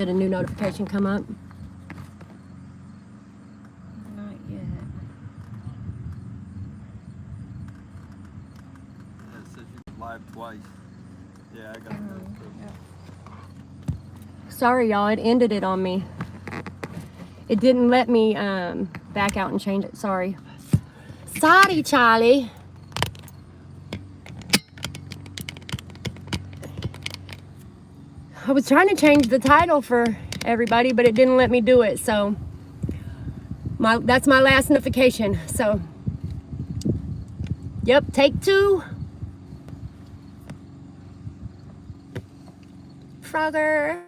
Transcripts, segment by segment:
Did a new notification come up? Not yet. Yeah, it says you live twice. Yeah, I got it. Sorry, y'all. It ended it on me. It didn't let me back out and change it. Sorry. Sorry, Charlie. I was trying to change the title for everybody, but it didn't let me do it. So that's my last notification. So, yep, take 2. Frogger.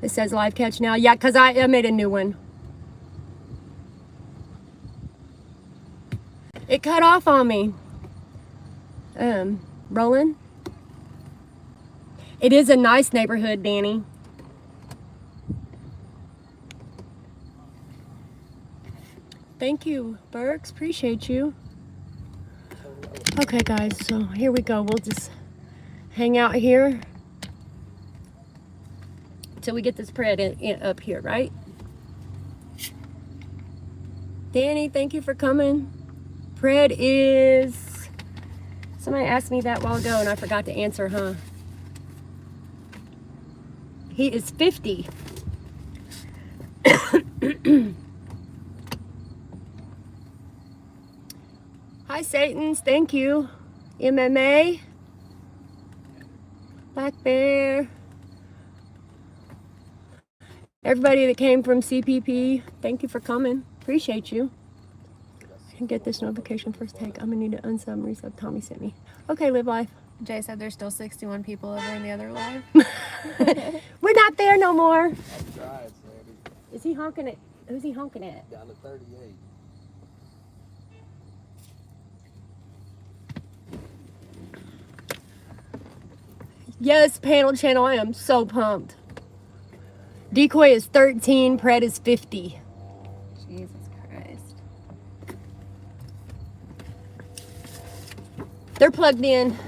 It says live catch now. Yeah, because I made a new one. It cut off on me. Rolling. It is a nice neighborhood, Danny. Thank you, Burks. Appreciate you. Okay, guys, so here we go. We'll just hang out here until we get this spread up here, right? Danny, thank you for coming. Pred is... Somebody asked me that a while ago and I forgot to answer, huh? He is 50. Hi, Satans. Thank you. MMA. Black Bear. Everybody that came from CPP, thank you for coming. Appreciate you. I can get this notification first take. I'm going to need to unsub and resub. Tommy sent me. Okay, live life. Jay said there's still 61 people over in the other live. We're not there no more. I tried, Sandy. Is he honking at? Who's he honking at? Down to 38. Yes, panel channel. I am so pumped. Decoy is 13. Pred is 50. Jesus Christ. They're plugged in.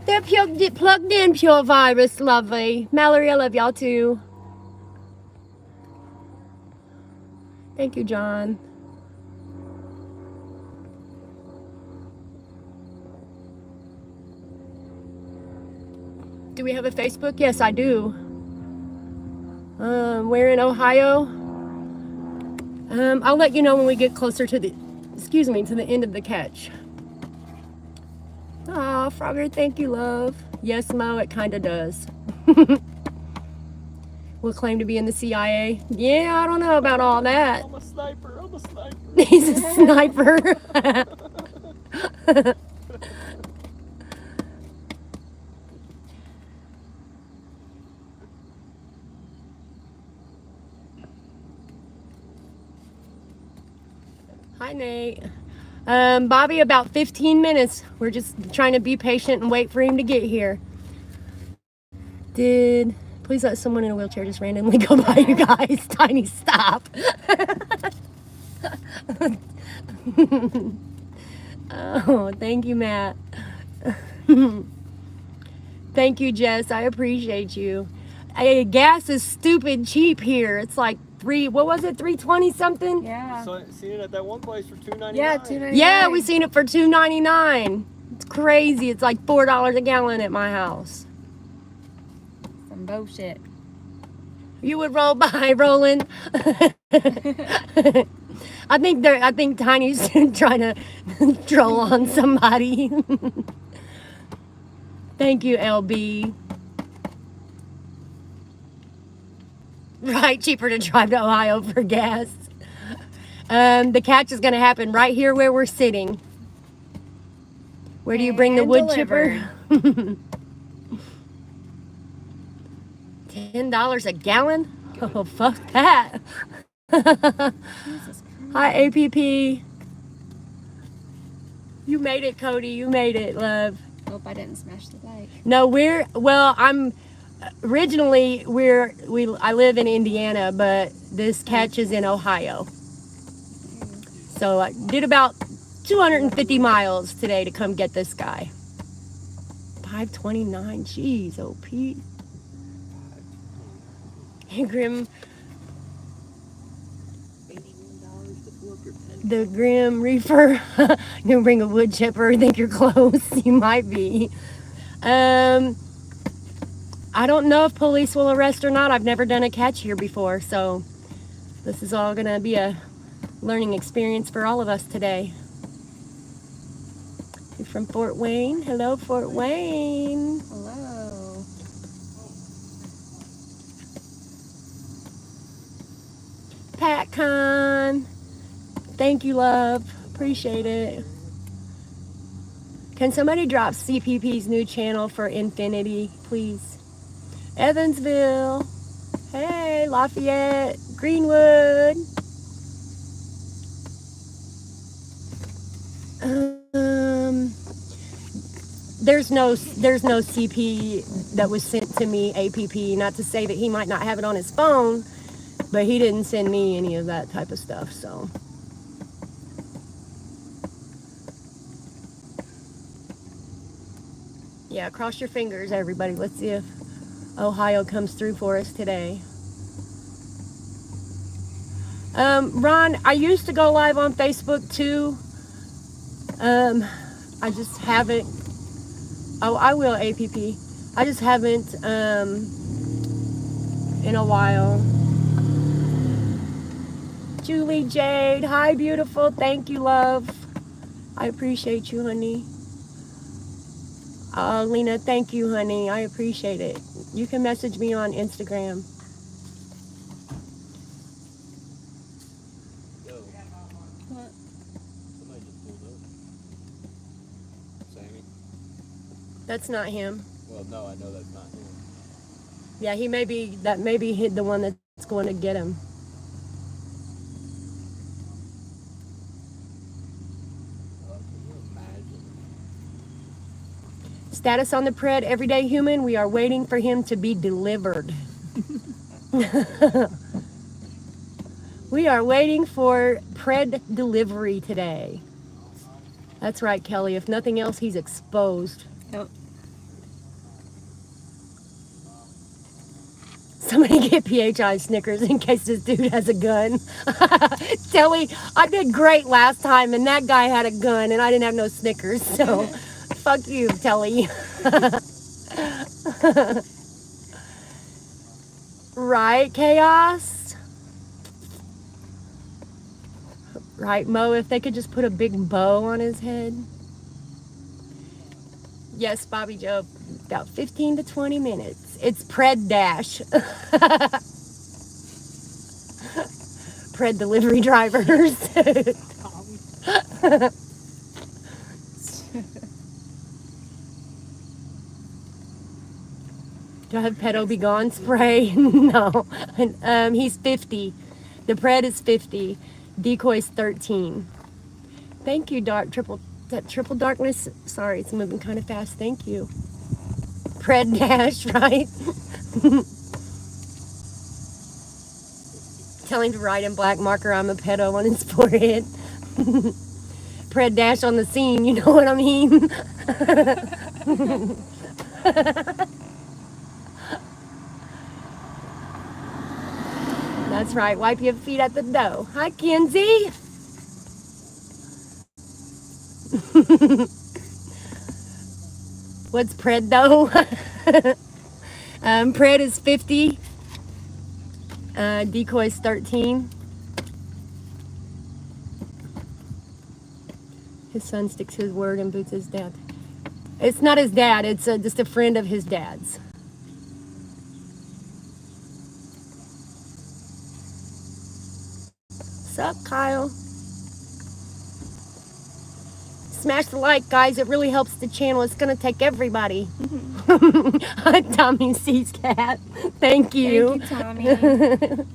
They're plugged in, Pure Virus. Lovely. Mallory, I love y'all too. Thank you, John. Do we have a Facebook? Yes, I do. We're in Ohio. I'll let you know when we get closer to the, to the end of the catch. Aw, Frogger, thank you, love. Yes, Mo, it kind of does. Will claim to be in the CIA. Yeah, I don't know about all that. I'm a sniper. I'm a sniper. He's a sniper. Hi, Nate. Bobby, about 15 minutes. We're just trying to be patient and wait for him to get here. Please let someone in a wheelchair just randomly go by, you guys. Tiny, stop. Oh, thank you, Matt. Thank you, Jess. I appreciate you. Gas is stupid cheap here. It's like what was it, 320 something? Yeah. So, seen it at that one place for $2.99. Yeah, $2.99. Yeah, we seen it for $2.99. It's crazy. It's like $4 a gallon at my house. Some bullshit. You would roll by, Roland. I think Tiny's trying to troll on somebody. Thank you, LB. Right, cheaper to drive to Ohio for gas. The catch is going to happen right here where we're sitting. Where do you bring the wood chipper? $10 a gallon? Oh, fuck that. Hi, APP. You made it, Cody. You made it, love. Hope I didn't smash the bike. No, I'm originally I live in Indiana, but this catch is in Ohio. So I did about 250 miles today to come get this guy. 529, jeez, oh Pete. Grim, $81 to flip or 10. the Grim Reaper. You gonna bring a wood chipper? Think you're close? You might be. I don't know if police will arrest or not. I've never done a catch here before, so this is all gonna be a learning experience for all of us today. You're from Fort Wayne. Hello, Fort Wayne. Hello. PatCon. Thank you, love. Appreciate it. Can somebody drop CPP's new channel for Infinity, please? Evansville. Hey, Lafayette. Greenwood. There's no CP that was sent to me, APP. Not to say that he might not have it on his phone, but he didn't send me any of that type of stuff, so. Yeah, cross your fingers, everybody. Let's see if Ohio comes through for us today. Ron, I used to go live on Facebook too. I just haven't. Oh, I will, APP. I just haven't in a while. Julie Jade, hi, beautiful. Thank you, love. I appreciate you, honey. Lena, thank you, honey. I appreciate it. You can message me on Instagram. Yo, What? somebody just pulled up. Sammy? That's not him. Well, no, I know that's not him. Yeah, that may be the one that's going to get him. Can you imagine? Status on the pred, everyday human. We are waiting for him to be delivered. We are waiting for pred delivery today. That's right, Kelly. If nothing else, he's exposed. Yep. Somebody get PHI Snickers in case this dude has a gun. Telly, I did great last time, and that guy had a gun, and I didn't have no Snickers, so fuck you, Telly. Right, Chaos? Right, Mo, if they could just put a big bow on his head. Yes, Bobby Joe, about 15 to 20 minutes. It's Pred Dash. Pred delivery drivers. Do I have Pedo Be Gone spray? No. He's 50. The Pred is 50. Decoy's 13. Thank you, triple darkness. Sorry, it's moving kind of fast. Thank you. Pred Dash, right? Tell him to write in black marker, I'm a pedo, on his forehead. Pred Dash on the scene, you know what I mean? That's right, wipe your feet at the dough. Hi, Kenzie. What's Pred though? Pred is 50. Decoy's 13. His son sticks his word and boots his dad. It's not his dad, it's just a friend of his dad's. Sup, Kyle? Smash the like, guys. It really helps the channel. It's going to take everybody. Tommy sees cat. Thank you. Thank you, Tommy.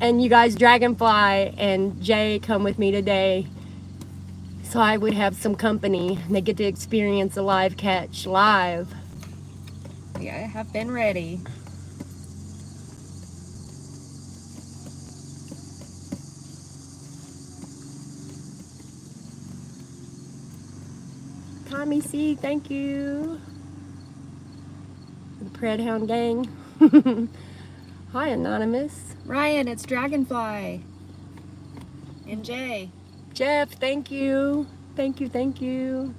And you guys, Dragonfly and Jay come with me today. So I would have some company. They get to experience a live catch live. Yeah, I have been ready. Tommy C, thank you. The Pred Hound gang. Hi, Anonymous. Ryan, it's Dragonfly. And Jay. Jeff, thank you. Thank you, thank you.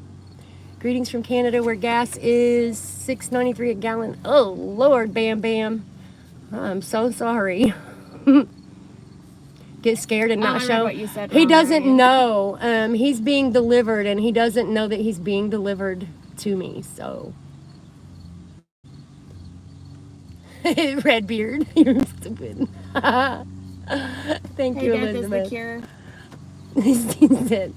Greetings from Canada, where gas is $6.93 a gallon. Oh, Lord, Bam Bam. I'm so sorry. Get scared and not I read show. what you said He wrong, doesn't Ryan. know. He's being delivered, and he doesn't know that he's being delivered to me. So, Redbeard, you're stupid. Thank Hey, you, death is the Elizabeth. cure. He said.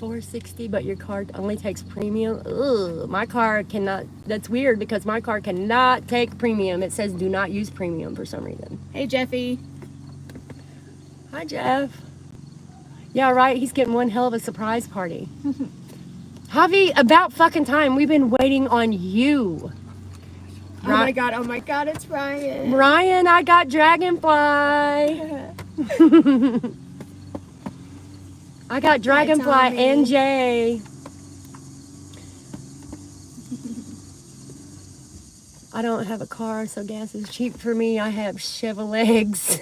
$460, but your car only takes premium. Ugh, my car cannot. That's weird because my car cannot take premium. It says do not use premium for some reason. Hey, Jeffy. Hi, Jeff. Yeah, right. He's getting one hell of a surprise party. Javi, about fucking time. We've been waiting on you. Oh my god, it's Ryan. Ryan, I got Dragonfly. I got Dragonfly Tommy. and Jay. I don't have a car, so gas is cheap for me. I have Chevrolets.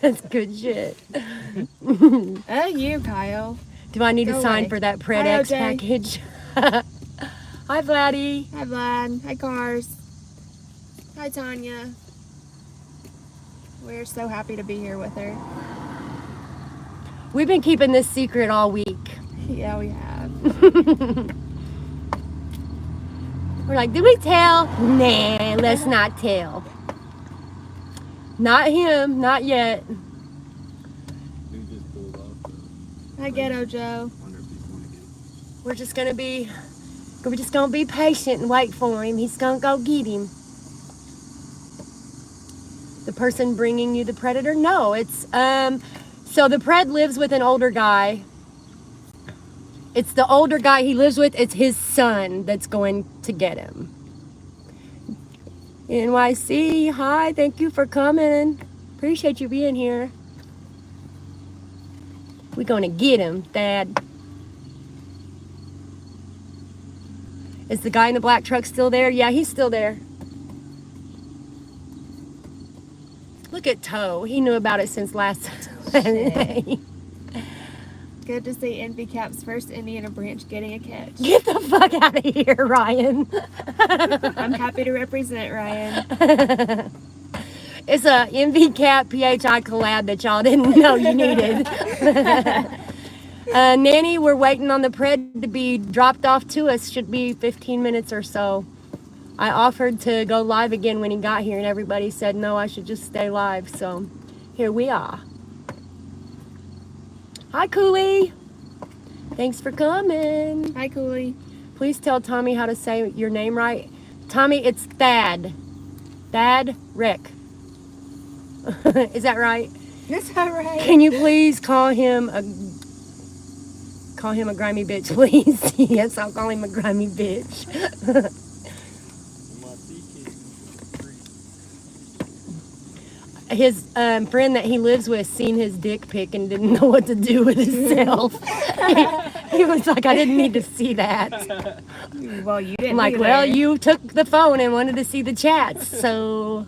That's good shit. Oh, you, Kyle. Do I need Go to sign away. for that Hi, PredX OJ. package? Hi, Vladdy. Hi, Vlad. Hi, Cars. Hi, Tanya. We're so happy to be here with her. We've been keeping this secret all week. Yeah, we have. We're like, did we tell? Nah, let's not tell. Not him, not yet. He just pulled off. Hi, Ghetto Joe. Wonder if he's going to get We're just gonna be patient and wait for him. He's gonna go get him. The person bringing you the predator? No, it's so the pred lives with an older guy. It's the older guy he lives with. It's his son that's going to get him. NYC, hi, thank you for coming. Appreciate you being here. We're gonna get him, Dad. Is the guy in the black truck still there? Yeah, he's still there. Look at Toe. He knew about it since last Saturday. Good to see Envy Cap's first Indiana branch getting a catch. Get the fuck out of here, Ryan. I'm happy to represent Ryan. It's a MV Cat PHI collab that y'all didn't know you needed. Nanny, we're waiting on the pred to be dropped off to us. Should be 15 minutes or so. I offered to go live again when he got here, and everybody said no, I should just stay live. So here we are. Hi, Cooley. Thanks for coming. Hi, Cooley. Please tell Tommy how to say your name right. Tommy, it's Thad. Thad Rick. Is that right? That's all right. Can you please call him a grimy bitch, please? Yes, I'll call him a grimy bitch. His friend that he lives with seen his dick pic and didn't know what to do with himself. He was like, I didn't need to see that. Well, you didn't. I'm like, either. well, you took the phone and wanted to see the chats, so.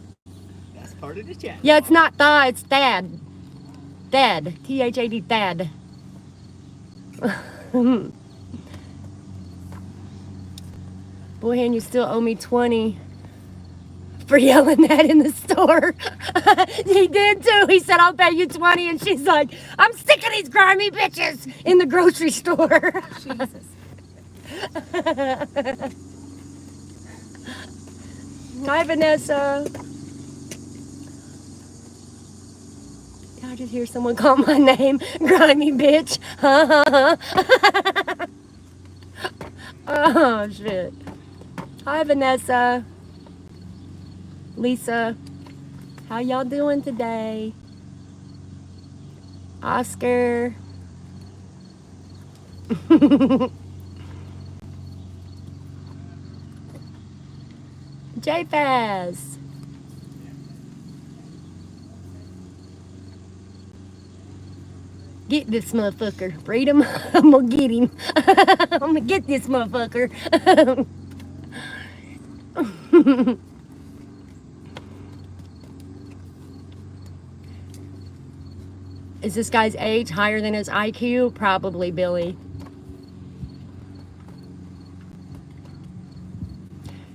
That's part of the chat. Yeah, it's not Tha, it's Thad. Thad. T-H-A-D, Thad. Boy, and you still owe me 20 for yelling that in the store. He did too. He said, I'll pay you 20. And she's like, I'm sick of these grimy bitches in the grocery store. Jesus. Hi, Vanessa. Did I just hear someone call my name? Grimy bitch. Oh, shit. Hi, Vanessa. Lisa. How y'all doing today? Oscar. J-Faz. Get this motherfucker. Freedom. I'm gonna get him. I'm gonna get this motherfucker. Is this guy's age higher than his IQ? Probably, Billy.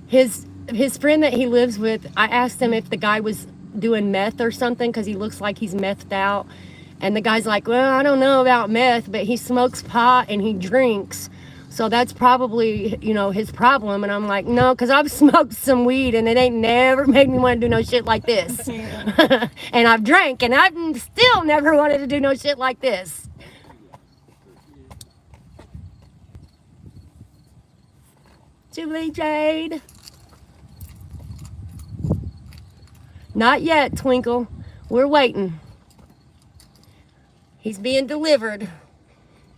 His friend that he lives with, I asked him if the guy was doing meth or something because he looks like he's methed out. And the guy's like, well, I don't know about meth, but he smokes pot and he drinks. So that's probably, you know, his problem. And I'm like, no, because I've smoked some weed and it ain't never made me want to do no shit like this. And I've drank and I've still never wanted to do no shit like this. Julie Jade. Not yet, Twinkle. We're waiting. He's being delivered.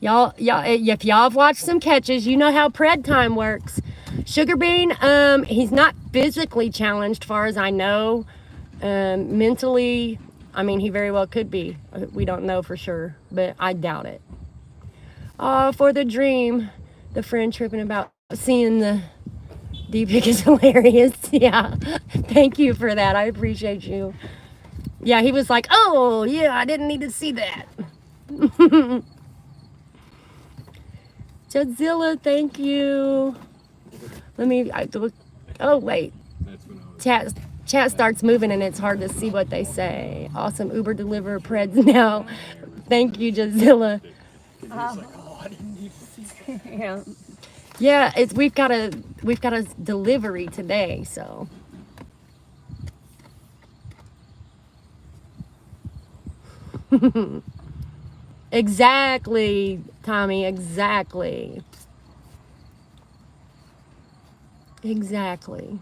Y'all, if y'all have watched some catches, you know how pred time works. Sugar Bean, he's not physically challenged, far as I know. Mentally, I mean, he very well could be. We don't know for sure, but I doubt it. For the dream, the friend tripping about seeing the D-pic is hilarious. Yeah, thank you for that. I appreciate you. Yeah, he was like, oh, yeah, I didn't need to see that. Jadzilla, thank you. Let me, oh, wait. Chat starts moving and it's hard to see what they say. Awesome Uber deliver preds now. Thank you, Jadzilla. Yeah. Yeah, we've got a delivery today, so. Exactly, Tommy, exactly. Exactly.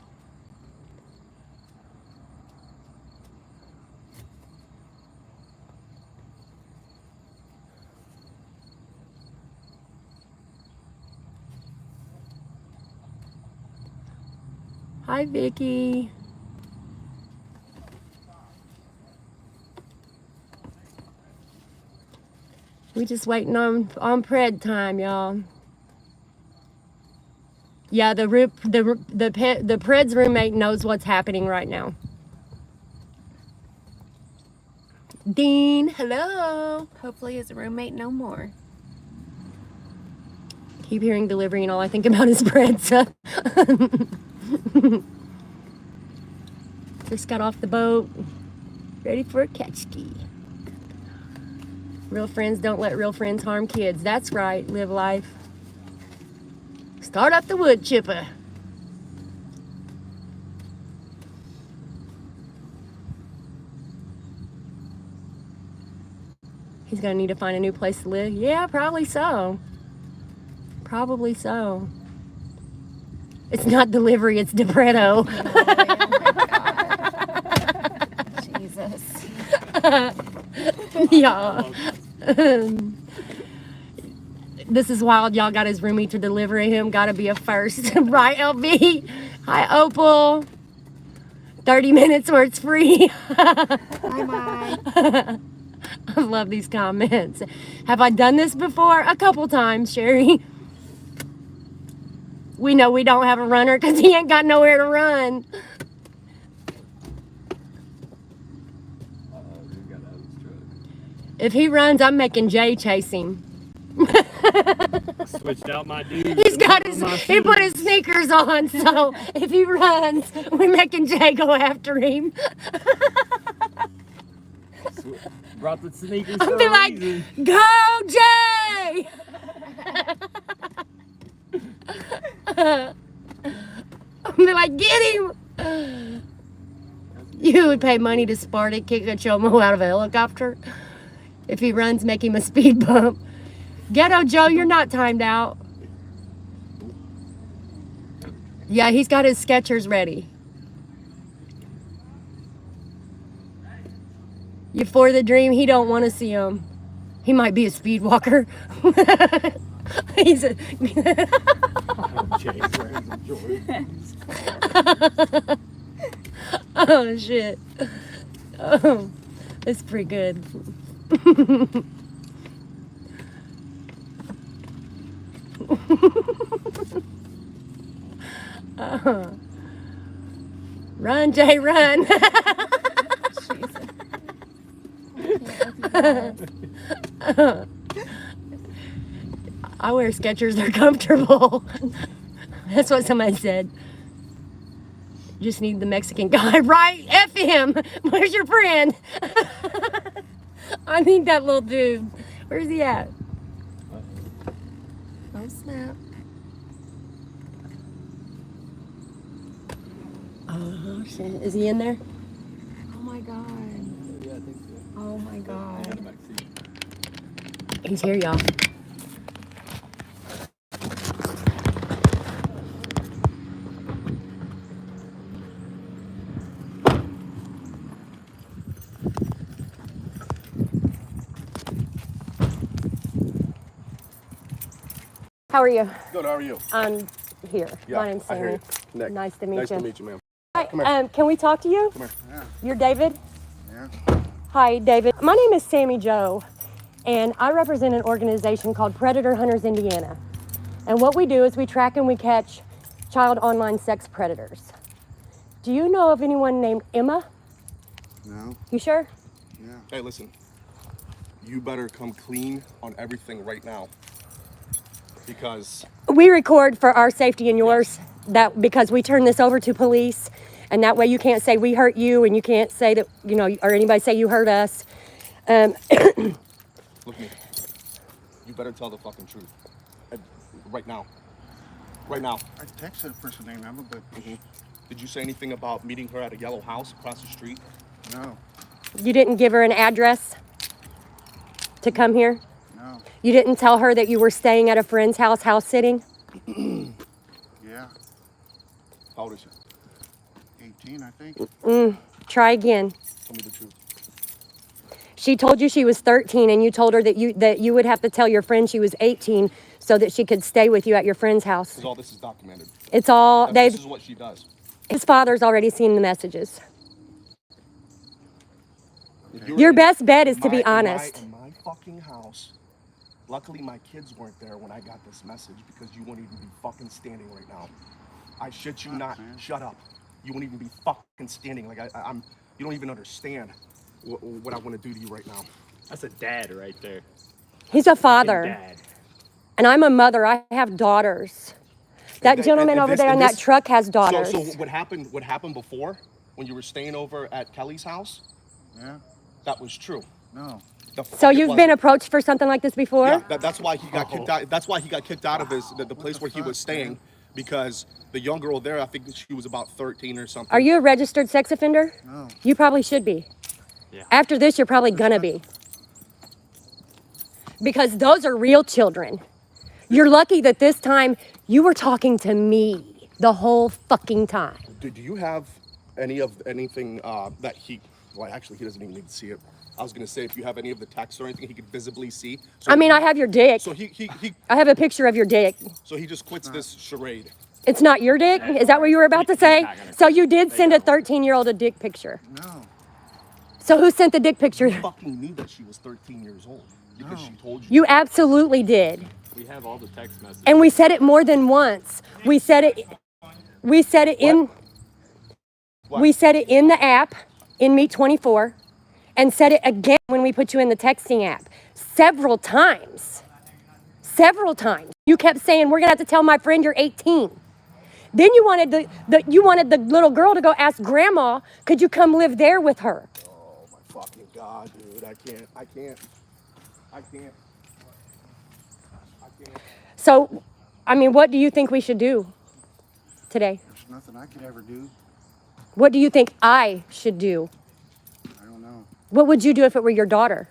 Hi, Vicky. We just waiting on pred time, y'all. Yeah, the pred's roommate knows what's happening right now. Dean, hello. Hopefully his roommate no more. Keep hearing delivery and all I think about is pred. So. Just got off the boat, ready for a catch ski. Real friends don't let real friends harm kids. That's right, live life. Start up the wood chipper. He's gonna need to find a new place to live. Yeah, probably so. Probably so. It's not delivery, it's Depretto. Jesus. Yeah. This is wild. Y'all got his roomie to deliver him. Gotta be a first. Right, LB? Hi, Opal. 30 minutes or it's free. Bye-bye. I love these comments. Have I done this before? A couple times, Sherry. We know we don't have a runner because he ain't got nowhere to run. If he runs, I'm making Jay chase him. Switched out my dude. He put his sneakers on, so if he runs, we're making Jay go after him. Brought the sneakers I'll for be a like, reason. go Jay! I'll be like, get him! You would pay money to Sparta kick a chomo out of a helicopter. If he runs, make him a speed bump. Ghetto Joe, you're not timed out. Yeah, he's got his Skechers ready. You for the dream, he don't want to see him. He might be a speed walker. He's a... Jay's wearing some Jordans. Oh, shit. Oh, that's pretty good. Run, Jay, run. I wear Skechers, they're comfortable. That's what somebody said. Just need the Mexican guy, right? F him. Where's your friend? I need that little dude. Where's he at? Oh snap. Oh shit. Is he in there? Oh my god. Yeah, I think so. Oh my god. He's here, y'all. How are you? Good, how are you? I'm here. Yeah, My name's I hear Sammy. you. Nick. Nice to meet Nice you. to meet you, ma'am. Hi, can we talk to you? Come here. Yeah. You're David? Yeah. Hi, David. My name is Sammy Joe, and I represent an organization called Predator Hunters Indiana. And what we do is we track and we catch child online sex predators. Do you know of anyone named Emma? No. You sure? Yeah. Hey, listen. You better come clean on everything right now. Because We record for our safety and yours, that because we turn this over to police, and that way you can't say we hurt you, and you can't say that, you know, or anybody say you hurt us. look at me. You better tell the fucking truth. Right now. Right now. I texted a person named Emma, but Did you say anything about meeting her at a yellow house across the street? no. You didn't give her an address to come here? No. You didn't tell her that you were staying at a friend's house sitting? Yeah. How old is she? 18, I think. Try again. Tell me the truth. She told you she was 13, and you told her that you would have to tell your friend she was 18 so that she could stay with you at your friend's house. Because all this is documented. It's all, This is what she does. his father's already seen the messages. If you were Your in best bet is to be in honest. In my fucking house. Luckily, my kids weren't there when I got this message because you wouldn't even be fucking standing right now. I shit you not. Man. Shut up. You wouldn't even be fucking standing. Like I'm. You don't even understand what I want to do to you right now. That's a dad right there. He's a Fucking father, Dad. and I'm a mother. I have daughters. That And gentleman and over this- there in and that this- truck has daughters. So what happened? What happened before when you were staying over at Kelly's house? Yeah. That was true. No. The fuck So it you've wasn't. been approached for something like this before? Yeah, that's why he got kicked out. That's why he got kicked out of the place the where he was fuck, staying, man? because the young girl there, I think she was about 13 or something. Are you a registered sex offender? No. You probably should be. Yeah. After this, you're probably gonna be. Because those are real children. You're lucky that this time you were talking to me the whole fucking time. Do you have anything that he? Well, actually, he doesn't even need to see it. I was gonna say if you have any of the text or anything he could visibly see. So I mean, I have your dick. So he I have a picture of your dick. so he just quits this charade. It's not your dick? Is that what you were about to say? So you did send a 13-year-old a dick picture. No. So who sent the dick picture? Fucking knew that she was 13 years old because she told you. You absolutely did. We have all the text messages. And we said it more than once. We said it in What? we said it in the app, in Meet 24, and said it again when we put you in the texting app. Several times. Several times. You kept saying, we're gonna have to tell my friend you're 18. Then you wanted the little girl to go ask grandma, could you come live there with her? Oh my fucking god, dude! I can't. So, I mean, what do you think we should do today? There's nothing I could ever do. What do you think I should do? I don't know. What would you do if it were your daughter?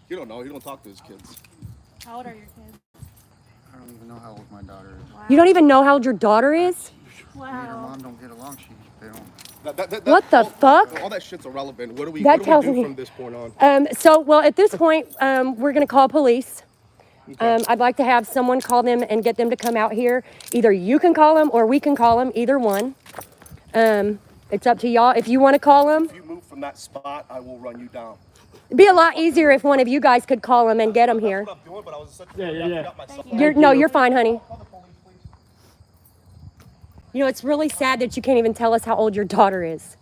You don't know. You don't talk to his kids. How old are your kids? I don't even know how old my daughter is. You don't even know how old your daughter is? Me and her mom don't get along. They don't. What the fuck? All that shit's irrelevant. What do we, That what do, tells we do me- from this point on? Well, at this point, we're gonna call police. I'd like to have someone call them and get them to come out here. Either you can call them or we can call them, either one. It's up to y'all. If you wanna call them, If you move from that spot, I will run you down. it'd be a lot easier if one of you guys could call them and get them here. That's what I'm doing, but I was such Yeah. I forgot my stuff. You're fine, honey. Call the police, please. You know, it's really sad that you can't even tell us how old your daughter is.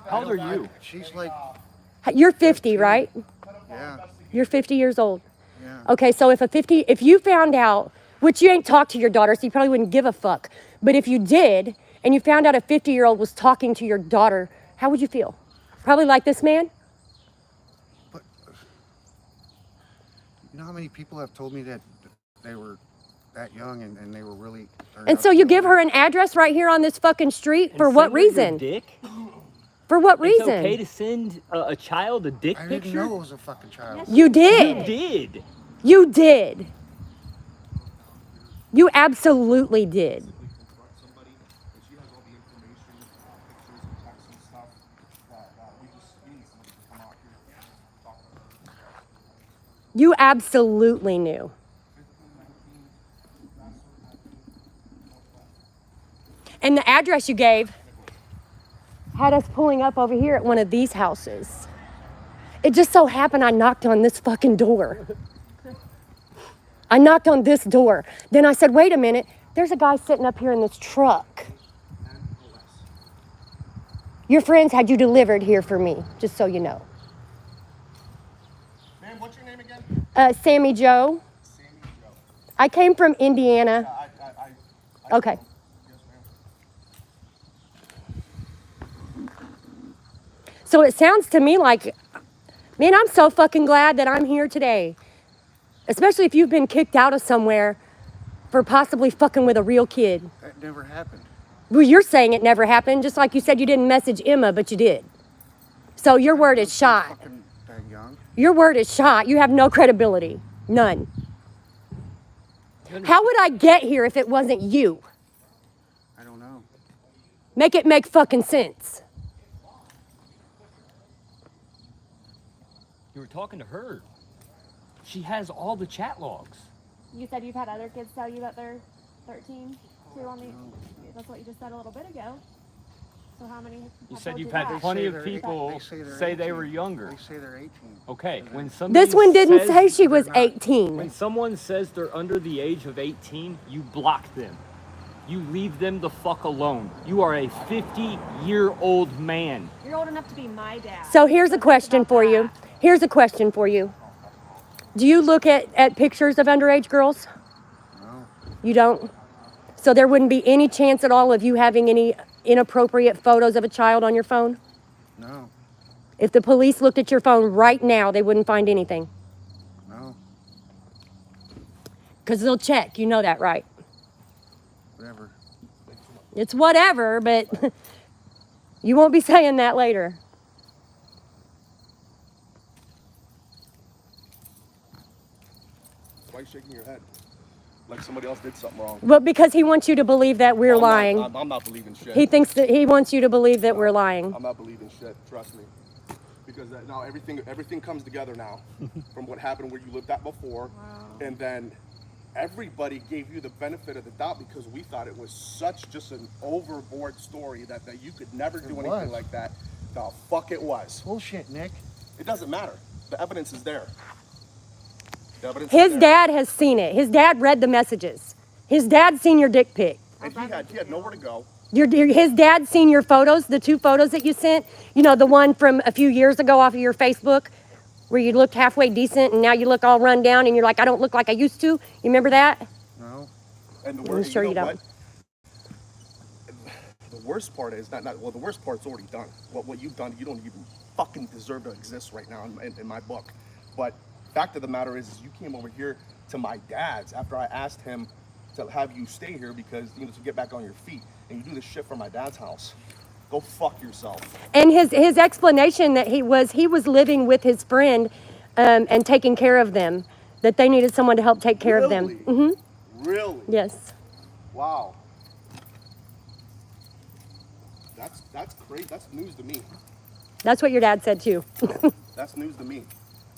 How old are you? She's like, You're 50, right? yeah, You're 50 years old. yeah. Okay, so if you found out, which you ain't talked to your daughter, so you probably wouldn't give a fuck. But if you did, and you found out a 50-year-old was talking to your daughter, how would you feel? Probably like this man? But you know how many people have told me that they were that young and they were really. And so you give her an address right here on this fucking street for what reason? Dick? For what It's reason? okay to send a child a dick I picture? didn't know it was a fucking child. You You did. did. You did. You absolutely did. You absolutely knew. And the address you gave had us pulling up over here at one of these houses. It just so happened I knocked on this fucking door. I knocked on this door. Then I said, wait a minute, there's a guy sitting up here in this truck. Your friends had you delivered here for me, just so you know. Ma'am, what's your name again? Sammy Joe. Sammy Joe. I came from Indiana. I Okay. Yes, ma'am. So it sounds to me like, man, I'm so fucking glad that I'm here today. Especially if you've been kicked out of somewhere for possibly fucking with a real kid. That never happened. Well, you're saying it never happened, just like you said you didn't message Emma, but you did. So your word is shot. Fucking that young. Your word is shot. You have no credibility. None. How would I get here if it wasn't you? I don't know. Make it make fucking sense. You were talking to her. She has all the chat logs. You said you've had other kids tell you that they're 13 too on the. That's what you just said a little bit ago. So how many? You have said told you've you had that? plenty They of say they're- people they say they're say they 18. were younger. They say they're 18. Okay, when somebody This one didn't says- say she was they're not. 18. When someone says they're under the age of 18, you block them. You leave them the fuck alone. You are a 50-year-old man. You're old enough to be my dad. So here's a think question about for you. that. Here's a question for you. Do you look at pictures of underage girls? No. You don't? So there wouldn't be any chance at all of you having any inappropriate photos of a child on your phone? No. If the police looked at your phone right now, they wouldn't find anything. No. Because they'll check. You know that, right? Whatever. It's whatever, but you won't be saying that later. Why are you shaking your head? Like somebody else did something wrong. Well, because he wants you to believe that we're lying. I'm not believing shit. He thinks that he wants you to believe that we're lying. I'm not believing shit. Trust me. Because now everything comes together now from what happened where you lived at before, and then everybody gave you the benefit of the doubt because we thought it was such just an overboard story that you could never do anything was. like that. The fuck it was. Bullshit, Nick. It doesn't matter. The evidence is there. The evidence His is there. dad has seen it. His dad read the messages. His dad's seen your dick pic. And he had nowhere to go. His dad seen your photos, the two photos that you sent. You know, the one from a few years ago off of your Facebook where you looked halfway decent and now you look all run down and you're like, I don't look like I used to. You remember that? No. And the I'm sure you know don't. what? The worst part is the worst part's already done. What you've done, you don't even fucking deserve to exist right now in my book. But fact of the matter is you came over here to my dad's after I asked him to have you stay here because to get back on your feet, and you do this shit from my dad's house. Go fuck yourself. And his explanation that he was living with his friend and taking care of them, that they needed someone to help take care of them. Really? Really? Yes. Wow. That's crazy. That's news to me. That's what your dad said too. That's news to me.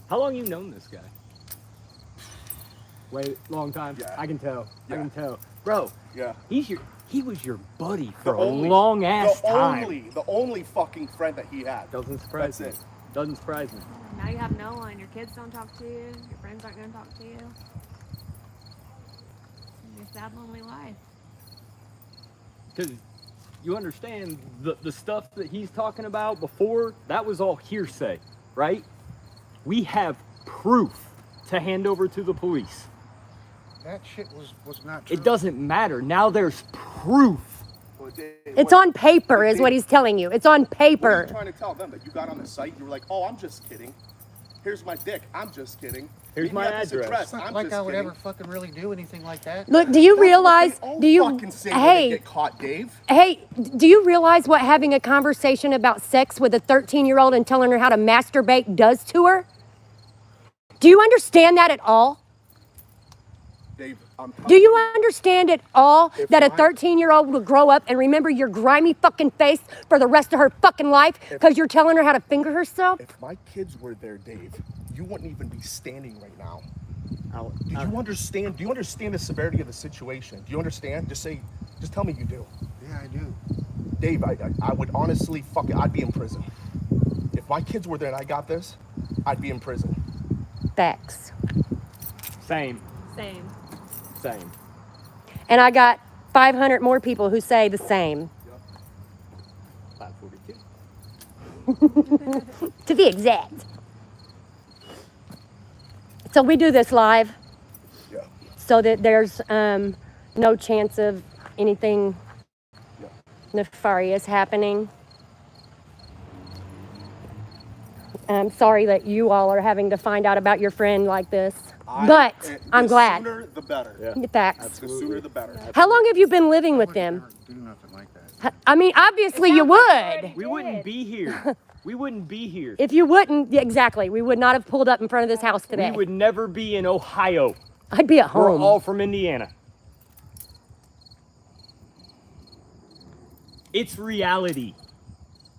How long you known this guy? Wait, long time. Yeah. I can tell. I Yeah. can tell. Bro, Yeah. he was your buddy for a long ass time. The only fucking friend that he had. Doesn't surprise That's me. it. Doesn't surprise me. Now you have no one. Your kids don't talk to you. Your friends aren't going to talk to you. Your sad, lonely life. Because you understand the stuff that he's talking about before, that was all hearsay, right? We have proof to hand over to the police. That shit was not true. It doesn't matter. Now there's proof. Well, Dave, It's what- on paper, is what he's telling you. It's on What are you paper. trying to tell them? That you got on the site, you were like, oh, I'm just kidding. Here's my dick. I'm just kidding. Here's Meet me my at this address. It's not I'm like just I would kidding. ever fucking really do anything like that. Look, do you That's what realize? they all Do you? fucking say when they Hey, get caught, Dave? hey, do you realize what having a conversation about sex with a 13-year-old and telling her how to masturbate does to her? Do you understand that at all? Dave, I'm Do you understand at all If that a I- 13-year-old will grow up and remember your grimy fucking face for the rest of her fucking life because you're telling her how to finger herself? If my kids were there, Dave, you wouldn't even be standing right now. I'll- Do you understand? Do you understand the severity of the situation? Do you understand? Just tell me you do. Yeah, I do. Dave, I would honestly I'd be in prison. If my kids were there and I got this, I'd be in prison. Facts. Same. Same. Same. And I got 500 more people who say the same. 542. To be exact. So we do this live Yeah. so that there's no chance of anything Yeah. nefarious happening. I'm sorry that you all are having to find out about your friend like this, but I'm glad. The sooner, the better. Yeah. Facts. The sooner, the better. How long have you been living I with would them? never do nothing like that. I mean, obviously you would. We wouldn't be here. We wouldn't be here. If you wouldn't, yeah, exactly, we would not have pulled up in front of this house today. We would never be in Ohio. I'd be at We're home. all from Indiana. It's reality.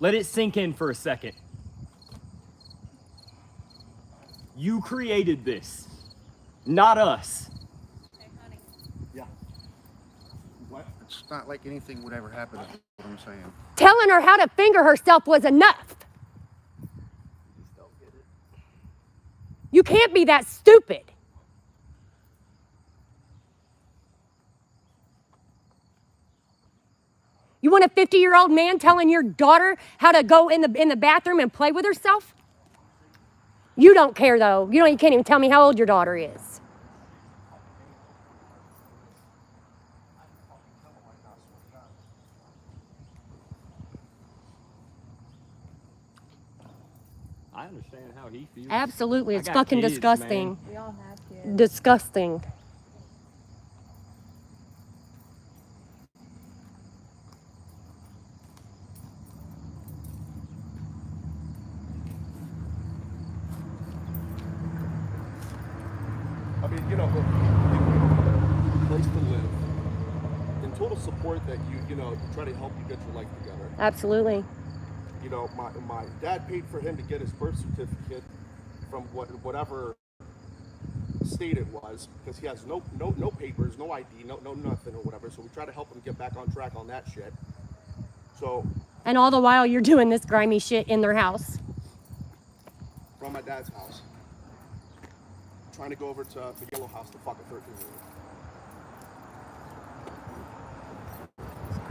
Let it sink in for a second. You created this, not us. Yeah. What? It's not like anything would ever happen, is what I'm saying. Telling her how to finger herself was enough. You can't be that stupid. You want a 50-year-old man telling your daughter how to go in the bathroom and play with herself? You don't care though. You can't even tell me how old your daughter is. I understand how he feels. Absolutely, I it's got fucking kids, disgusting. man. We all have kids. Disgusting. I mean, place to live, and total support that you try to help you get your life together. Absolutely. You know, my dad paid for him to get his birth certificate from whatever state it was, because he has no papers, no ID, no nothing or whatever. So we try to help him get back on track on that shit. So And all the while you're doing this grimy shit in their house. from my dad's house, trying to go over to the yellow house to fuck a 13-year-old.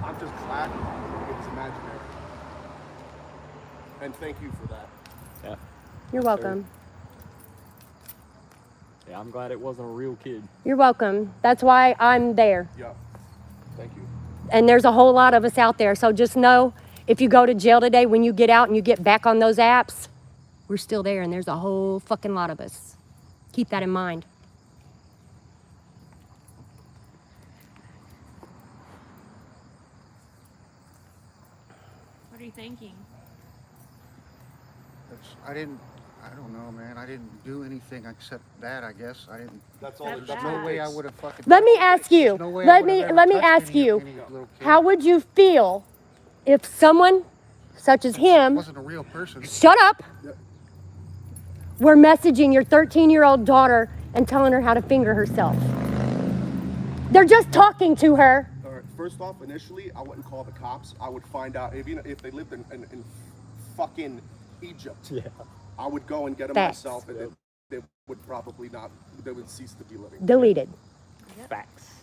I'm just glad it was imaginary. And thank you for that. Yeah. You're welcome. Yeah, I'm glad it wasn't a real kid. You're welcome. That's why I'm there. Yeah. Thank you. And there's a whole lot of us out there. So just know, if you go to jail today, when you get out and you get back on those apps, we're still there, and there's a whole fucking lot of us. Keep that in mind. What are you thinking? I don't know, man. I didn't do anything except that, I guess. I didn't. That's all. That's That's There's all no it way I takes. would have fucking. Let me ask you. There's no way I Let would have me ever let me touched ask any you. little kid. How would you feel if someone such as him, Wasn't a real person. shut up, were messaging your 13-year-old daughter and telling her how to finger herself? They're just talking to her. All right. First off, initially, I wouldn't call the cops. I would find out if they lived in fucking Egypt. Yeah. I would go and get them Facts. myself, and they would probably not. They would cease to be living. Deleted. Facts.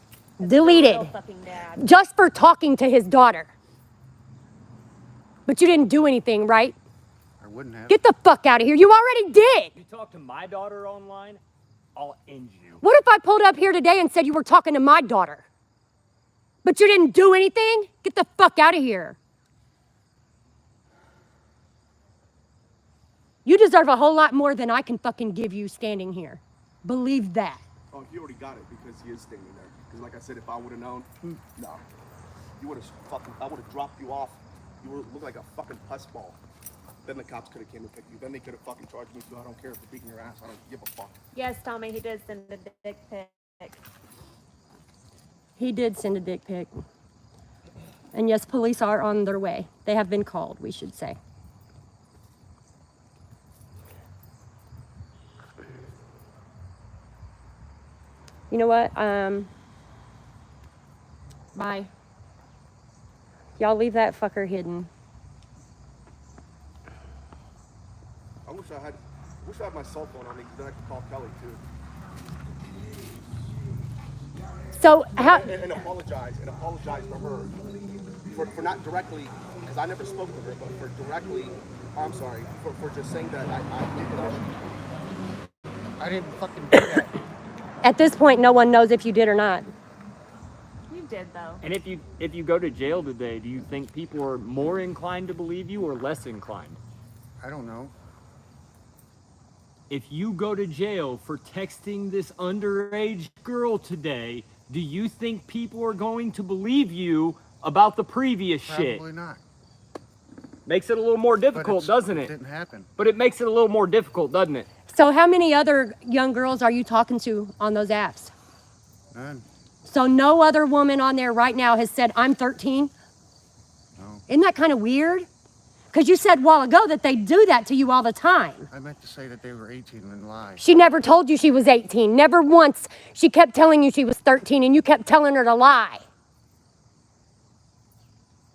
Deleted. Real fucking dad. Just for talking to his daughter. But you didn't do anything, right? I wouldn't have. Get the fuck out of here. You already did. You talk to my daughter online, I'll end you. What if I pulled up here today and said you were talking to my daughter? But you didn't do anything? Get the fuck out of here. You deserve a whole lot more than I can fucking give you standing here. Believe that. Oh, he already got it because he is standing there. Because like I said, if I would have known, no. You would have fucking, I would have dropped you off. You would look like a fucking pus ball. Then the cops could have came and picked you. Then they could have fucking charged me too. I don't care if they're beating your ass. I don't give a fuck. Yes, Tommy, he did send a dick pic. He did send a dick pic. And yes, police are on their way. They have been called, we should say. You know what? Bye. Y'all leave that fucker hidden. I wish I had my cell phone on me because then I could call Kelly too. So how? And apologize for her for not directly, because I never spoke to her, but for directly, I'm sorry, for just saying that I didn't fucking do that. At this point, no one knows if you did or not. You did, though. And if you go to jail today, do you think people are more inclined to believe you or less inclined? I don't know. If you go to jail for texting this underage girl today, do you think people are going to believe you about the previous shit? Probably not. Makes it a little more But difficult, doesn't It it? didn't happen. But it makes it a little more difficult, doesn't it? So how many other young girls are you talking to on those apps? None. So no other woman on there right now has said, I'm 13? No. Isn't that kind of weird? Because you said a while ago that they do that to you all the time. I meant to say that they were 18 and lie. She never told you she was 18. Never once. She kept telling you she was 13 and you kept telling her to lie.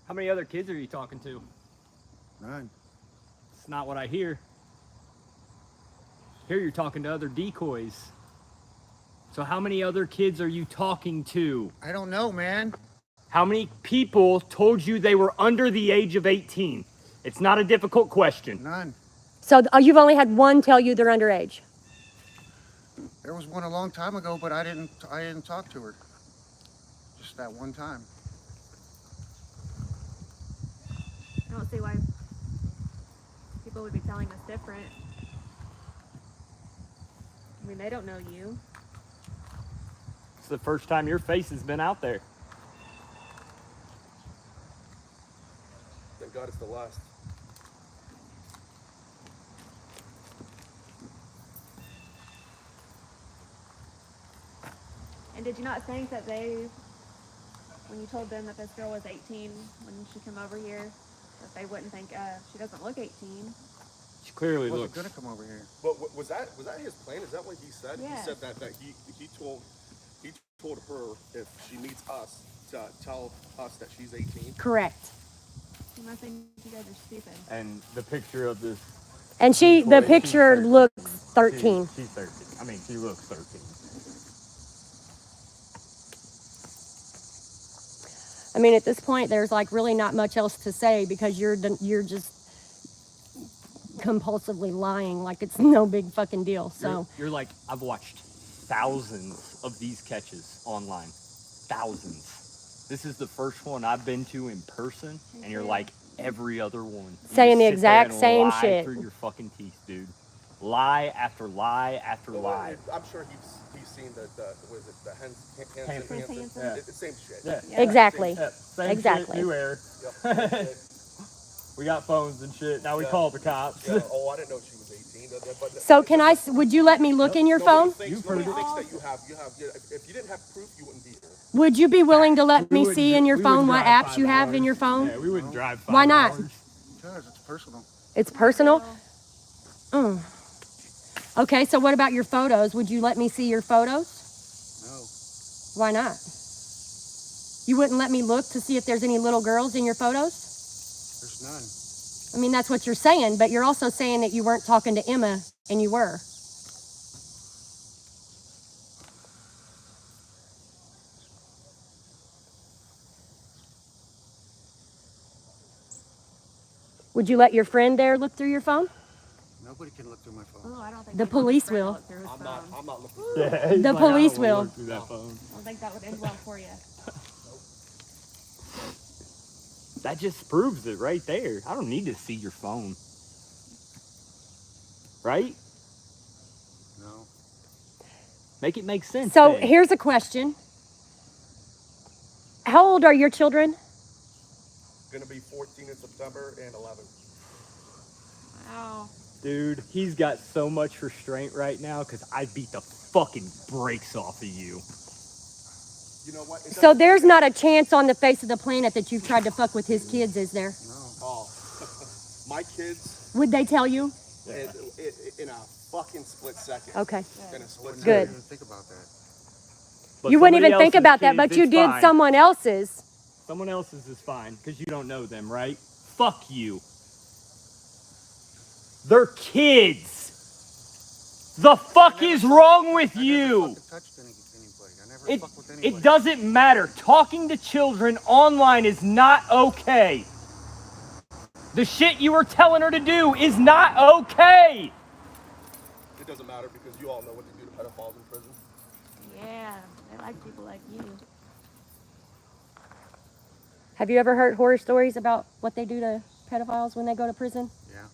How many other kids are you talking to? None. It's not what I hear. Here you're talking to other decoys. So how many other kids are you talking to? I don't know, man. How many people told you they were under the age of 18? It's not a difficult question. None. So you've only had one tell you they're underage. There was one a long time ago, but I didn't talk to her. Just that one time. I don't see why people would be telling us different. I mean, they don't know you. It's the first time your face has been out there. Thank God it's the last. And did you not think that they, when you told them that this girl was 18 when she came over here, that they wouldn't think she doesn't look 18? She clearly Wasn't looks. gonna come over here. But was that his plan? Is that what he said? Yeah. He said that he told her if she meets us to tell us that she's 18. Correct. You must think you guys are stupid. And the picture of this. And the Well, she's picture 13. looks 13. She's 13. I mean, she looks 13. I mean, at this point, there's like really not much else to say because you're just compulsively lying like it's no big fucking deal. So You're like, I've watched thousands of these catches online. Thousands. This is the first one I've been to in person, and you're like every other one. You Saying the just sit there exact and same lie shit. through your fucking teeth, dude. Lie after lie after lie. I'm sure he's seen the was it the Hanson? Hanson. Yeah. It's the same shit. Yeah. exactly. Yeah, same Exactly. shit, new air. Yep. We got phones and shit. Now we call the cops. Yeah. Oh, I didn't know she was 18. But So would you let me look in your phone? Nobody thinks that you have. If you didn't have proof, you wouldn't be here. Would you be willing to let We me wouldn't see dri- in your we phone wouldn't what drive apps 5 you have in hours. your phone? Yeah, we wouldn't drive 5 Why not? hours. Because it's personal. It's personal? Okay, so what about your photos? Would you let me see your photos? No. Why not? You wouldn't let me look to see if there's any little girls in your photos? There's none. I mean, that's what you're saying, but you're also saying that you weren't talking to Emma, and you were. Would you let your friend there look through your phone? Nobody can look through my phone. Oh, I don't think The he'd want his police friend to will. look through his phone. I'm not looking. Yeah, he's The like, I don't police wanna will. look through that phone. I don't think that would end well for you. That just proves it right there. I don't need to see your phone. Right? No. Make it make sense. So then. here's a question. How old are your children? Gonna be 14 in September and 11. Wow. Dude, he's got so much restraint right now because I beat the fucking brakes off of you. You know what? It So doesn't- there's not a chance on the face of the planet that you've tried to fuck with his kids, is there? Oh, my kids Would they tell you? in a fucking split second. Okay. In a split Wouldn't Good. even think about that. But You wouldn't somebody even think else's about that, kids, but you it's did fine. someone else's. Someone else's is fine because you don't know them, right? Fuck you. They're kids. The fuck is wrong with I never you? fucking touched anybody. I never fucked with anybody. It doesn't matter. Talking to children online is not okay. The shit you were telling her to do is not okay. It doesn't matter because you all know what to do to pedophiles in prison. Yeah, they like people like you. Have you ever heard horror stories about what they do to pedophiles when they go to prison? Yeah.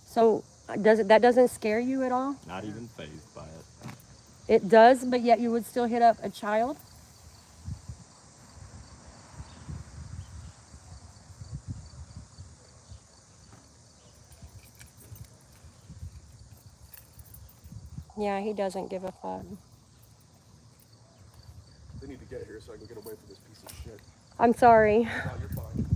So that doesn't scare you at all? Not even fazed by it. It does, but yet you would still hit up a child? Yeah, he doesn't give a fuck. They need to get here so I can get away from this piece of shit. I'm sorry. No, you're fine.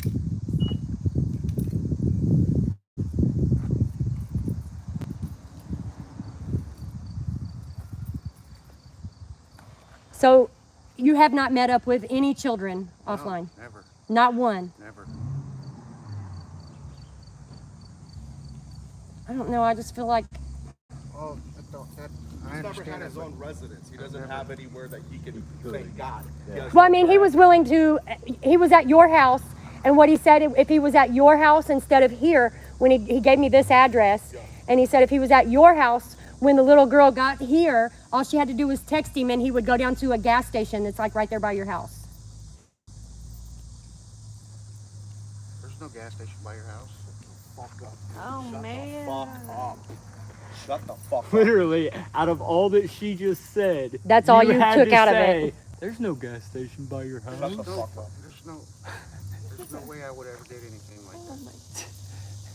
So you have not met up with any children offline? No, never. Not one? Never. I don't know, I just feel like, Oh, I He's never understand had that, his but own residence. He doesn't have anywhere that he can thank God. He has well, I no mean, he friends. was willing to, he was at your house, and what he said, if he was at your house instead of here, when he gave me this address, Yeah. and he said if he was at your house, when the little girl got here, all she had to do was text him, and he would go down to a gas station that's like right there by your house. there's no gas station by your house. Fuck up. Oh, Shut man. the fuck up. Shut the fuck up. Literally, out of all that she just said, That's all you had took to out of say, it. There's no gas station by your house. Shut the fuck up. There's no way I would ever did anything like that.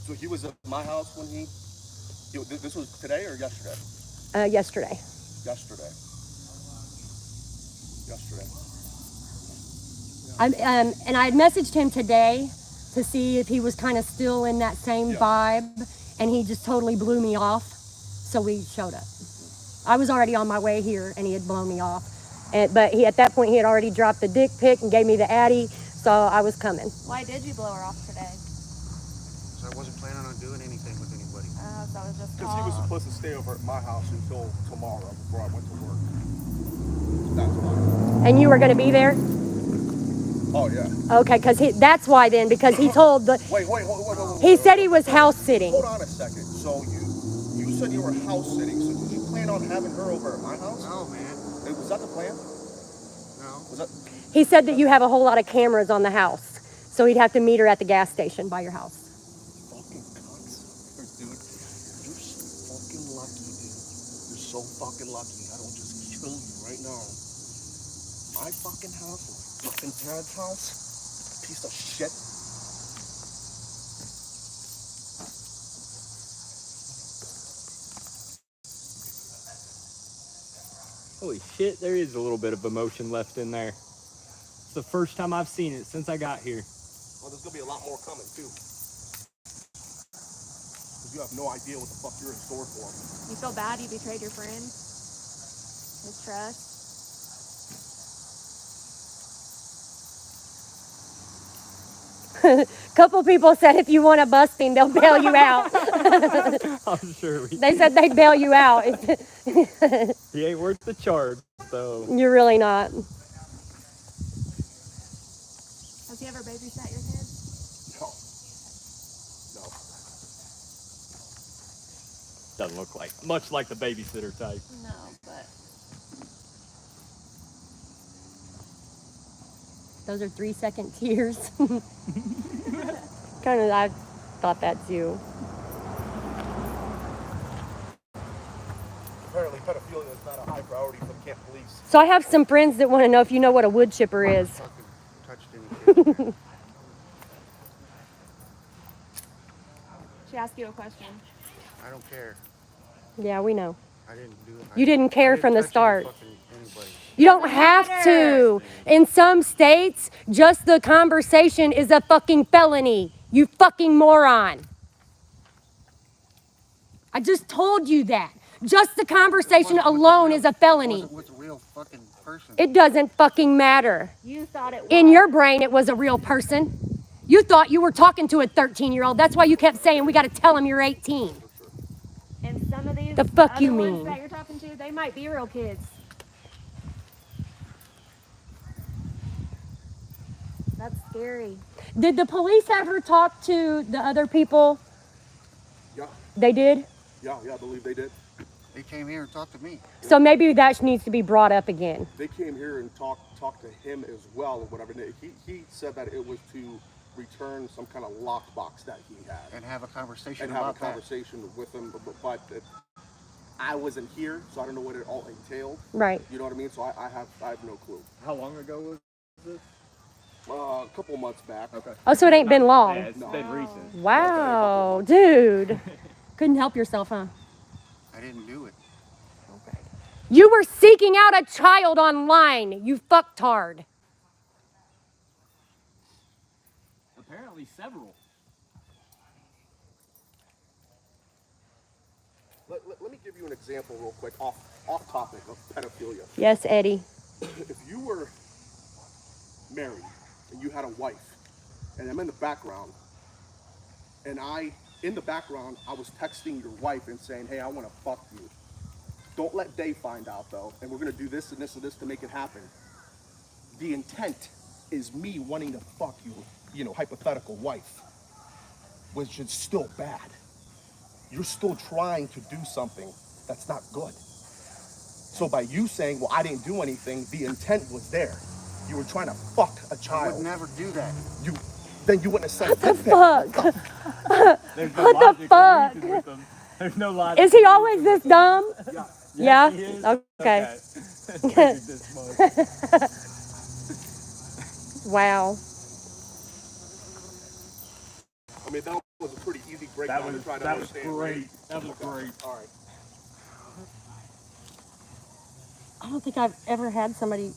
So he was at my house when this was today or yesterday? Yesterday. Yesterday. And I had messaged him today to see if he was kind of still in that same vibe, and he just totally blew me off, so we showed up. I was already on my way here, and he had blown me off. But at that point, he had already dropped the dick pic and gave me the Addy, so I was coming. Why did you blow her off today? So I wasn't planning on doing anything with anybody. So it was just Because he was supposed to stay over at my house until tomorrow before I went to work. That's why. And you were going to be there? Oh, yeah. Okay, that's why then, because he told Wait. he said he was house sitting. Hold on a second. So you said you were house sitting. So did you plan on having her over at my house? No, man. Was that the plan? No. Was that? He said that you have a whole lot of cameras on the house, so he'd have to meet her at the gas station by your house. Fucking cocksucker, dude. You're so fucking lucky, dude. You're so fucking lucky. I don't just kill you right now. My fucking house is fucking parents' house. Piece of shit. Holy shit, there is a little bit of emotion left in there. It's the first time I've seen it since I got here. Well, there's gonna be a lot more coming too. Because you have no idea what the fuck you're in store for. You feel bad you betrayed your friend? His trust? Couple people said if you want to bust him, they'll bail you out. I'm sure They said they'd bail you out. he ain't worth the charge, so. You're really not. Has he ever babysat your kids? No. Doesn't look like much like the babysitter type. No, but Those are 3-second tears. Kind of, I thought that too. Apparently, pedophilia is not a high priority for the camp police. So I have some friends that want to know if you know what a wood chipper is. Fucking touched any kid. she asked you a question. I don't care. Yeah, we know. I didn't do it. You didn't care from the touch any start. fucking anybody. You don't have to. In some states, just the conversation is a fucking felony. You fucking moron. I just told you that. Just the conversation alone is a felony. It wasn't with a real fucking person. It doesn't fucking matter. You thought it was. In your brain, it was a real person. You thought you were talking to a 13-year-old. That's why you kept saying, we got to tell him you're 18. And some of these The fuck other you ones mean? that you're talking to, they might be real kids. That's scary. Did the police ever talk to the other people? Yeah, They did? yeah, I believe they did. They came here and talked to me. So maybe that needs to be brought up again. They came here and talked to him as well, and whatever. He said that it was to return some kind of lockbox that he had And have a conversation and have about a conversation with him. But I wasn't here, so I don't know what it all entailed. Right. You know what I mean? So I have no clue. How long ago was this? A couple months back. Okay. Oh, so it ain't been long. Yeah, it's been recent. Wow, dude. Couldn't help yourself, huh? that. I didn't do it. Okay. You were seeking out a child online, you fucktard. Apparently several. Let me give you an example real quick off topic of pedophilia. Yes, Eddie. If you were married and you had a wife, and I'm in the background, and in the background, I was texting your wife and saying, hey, I want to fuck you. Don't let Dave find out, though, and we're going to do this and this and this to make it happen. The intent is me wanting to fuck you, hypothetical wife, which is still bad. You're still trying to do something that's not good. So by you saying, well, I didn't do anything, the intent was there. You were trying to fuck a I child. would never do that. Then you wouldn't have said The fuck? There's no What the logic or fuck? reason with them. There's no logic. Is he always this dumb? Yeah? He is? Okay. Figured this much. Wow. I mean, that was a pretty easy That breakdown was to try to that was understand. great. That was great. All right. I don't think I've ever had somebody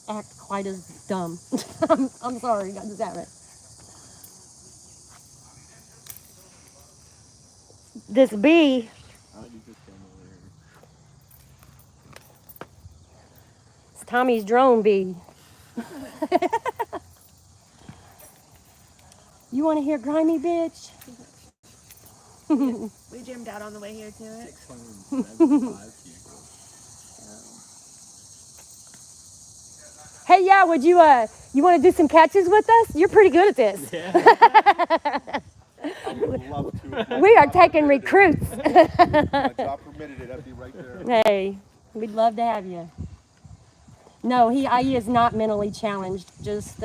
act quite as dumb. I'm sorry, I just haven't. This bee, it's Tommy's drone bee. You want to hear grimy bitch? We gymmed out on the way here to it. 675 people. Hey, yeah, would you want to do some catches with us? You're pretty good at this. Yeah. I would love to. We are taking recruits. My job permitted it. I'd be right there. Hey, we'd love to have you. No, he is not mentally challenged, just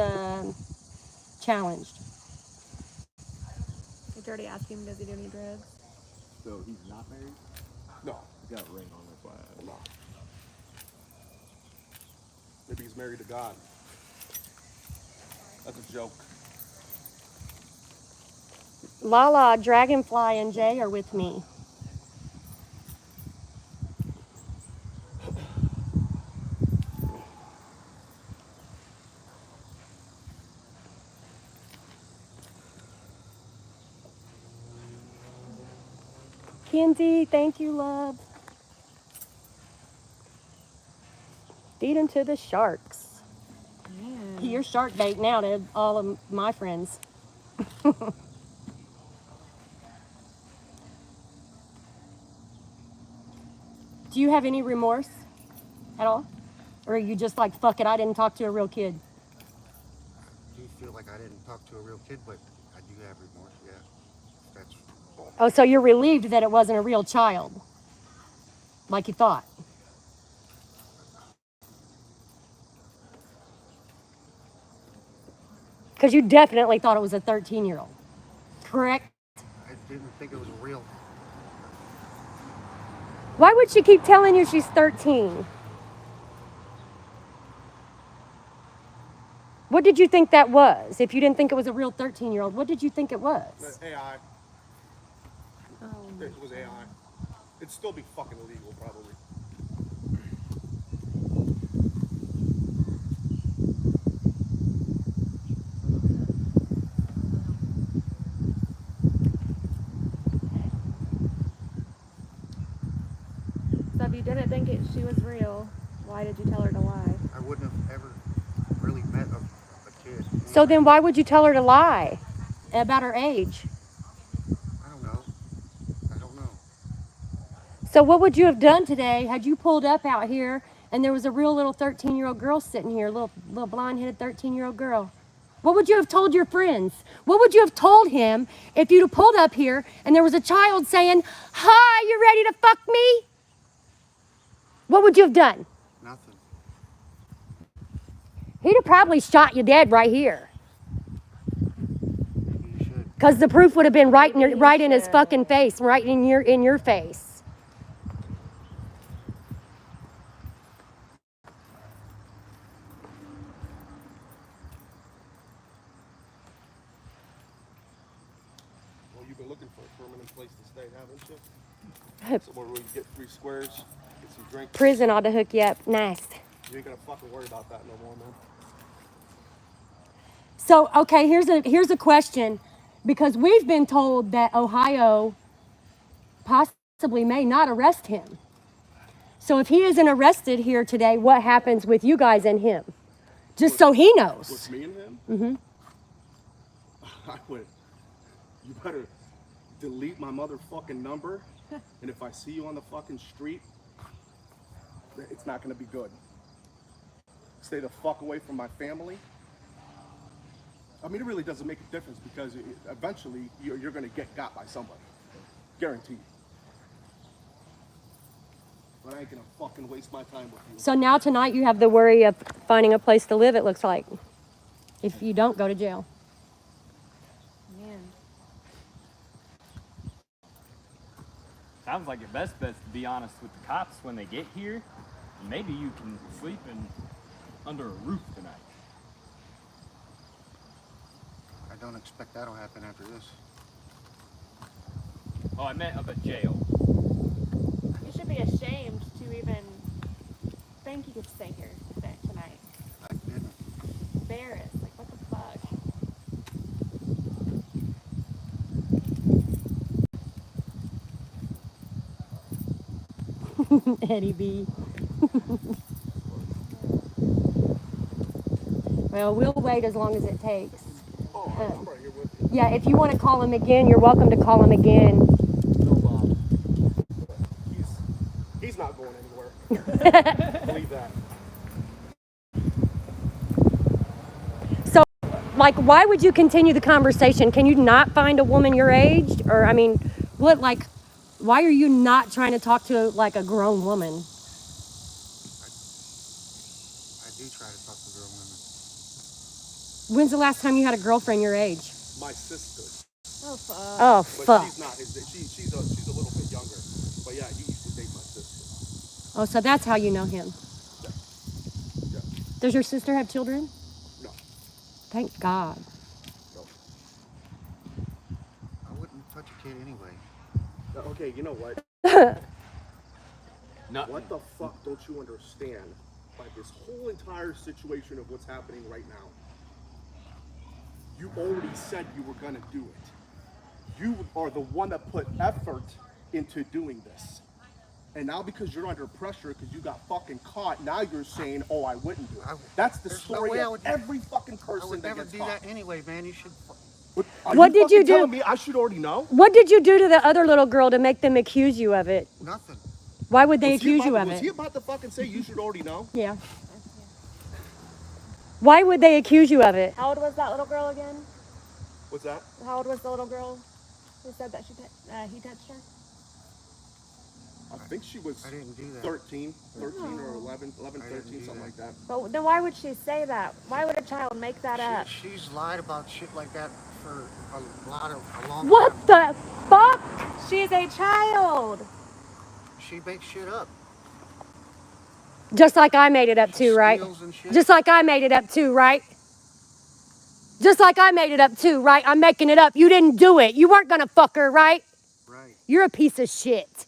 challenged. Did you already ask him, does he do any drugs? So he's not married? No, He's got a ring on, that's why I I'm not. Maybe he's married to God. That's a joke. Lala, Dragonfly, and Jay are with me. Kenzie, thank you, love. Feed them to the sharks. Man. You're shark bait now to all of my friends. Do you have any remorse at all? Or are you just like, fuck it, I didn't talk to a real kid? Do you feel like I didn't talk to a real kid, but I do have remorse, yeah. That's Oh, so you're relieved that it wasn't a real child, like you thought. Because you definitely thought it was a 13-year-old, correct? I didn't think it was real. Why would she keep telling you she's 13? What did you think that was? If you didn't think it was a real 13-year-old, what did you think it was? AI. Oh. It was AI. It'd still be fucking illegal, probably. So if you didn't think she was real, why did you tell her to lie? I wouldn't have ever really met a kid. So then why would you tell her to lie about her age? I don't know. I don't know. So what would you have done today had you pulled up out here and there was a real little 13-year-old girl sitting here, little blonde-headed 13-year-old girl? What would you have told your friends? What would you have told him if you'd have pulled up here and there was a child saying, "Hi, you ready to fuck me?" What would you have done? Nothing. He'd have probably shot you dead right here. Maybe you should. Because the proof would have been right Maybe right in his should. fucking face, right in your face. Well, you've been looking for a permanent place to stay, haven't you? Somewhere where you get 3 squares, get some drinks. Prison ought to hook you up nice. You ain't gonna fucking worry about that no more, man. So, okay, here's a question, because we've been told that Ohio possibly may not arrest him. So if he isn't arrested here today, what happens with you guys and him? Just so he knows. With me and him? Mm-hmm. I would. You better delete my motherfucking number, and if I see you on the fucking street, it's not gonna be good. Stay the fuck away from my family. I mean, it really doesn't make a difference because eventually you're gonna get got by somebody. Guaranteed. But I ain't gonna fucking waste my time with you. So now tonight you have the worry of finding a place to live, it looks like, if you don't go to jail. Man. Sounds like your best bet's to be honest with the cops when they get here. And maybe you can sleep under a roof tonight. I don't expect that'll happen after this. Oh, I meant up at jail. You should be ashamed to even think you could stay here tonight. I didn't. Embarrassed. Like, what the fuck? Eddie B. Well, we'll wait as long as it takes. Oh, I'm right here with you. Yeah, if you want to call him again, you're welcome to call him again. No, Bob. He's not going anywhere. Believe that. So, like, why would you continue the conversation? Can you not find a woman your age? Or, I mean, what, like, why are you not trying to talk to, like, a grown woman? I do try to talk to grown women. When's the last time you had a girlfriend your age? My sister. Oh, fuck. Oh, But fuck. she's not his. She's a little bit younger. But yeah, he used to date my sister. Oh, so that's how you know him. Yeah. Does your sister have children? No. Thank God. No. I wouldn't touch a kid anyway. Okay, you know what? Nothing. What the fuck don't you understand by this whole entire situation of what's happening right now? You already said you were gonna do it. You are the one that put effort into doing this. And now because you're under pressure because you got fucking caught, now you're saying, oh, I wouldn't do it. That's the There's no story way I of would- every fucking I person would that never gets do caught. that anyway, man. You should. But are What did you fucking do? telling me I should already know? What did you do to the other little girl to make them accuse you of it? Nothing. Why would they Was he accuse you about- of Was he it? about to fucking say you should already know? Yeah. Why would they accuse you of it? How old was that little girl again? What's that? How old was the little girl? Who said that he touched her? I think she was I didn't do that. 13 or 11, 13, do something that. like that. But then why would she say that? Why would a child make that up? She's lied about shit like that for a long What time. the fuck? She's a child. She makes shit up. Just like I made it up too, right? Steals and shit. Just like I made it up too, right? Just like I made it up too, right? I'm making it up. You didn't do it. You weren't gonna fuck her, right? Right. You're a piece of shit.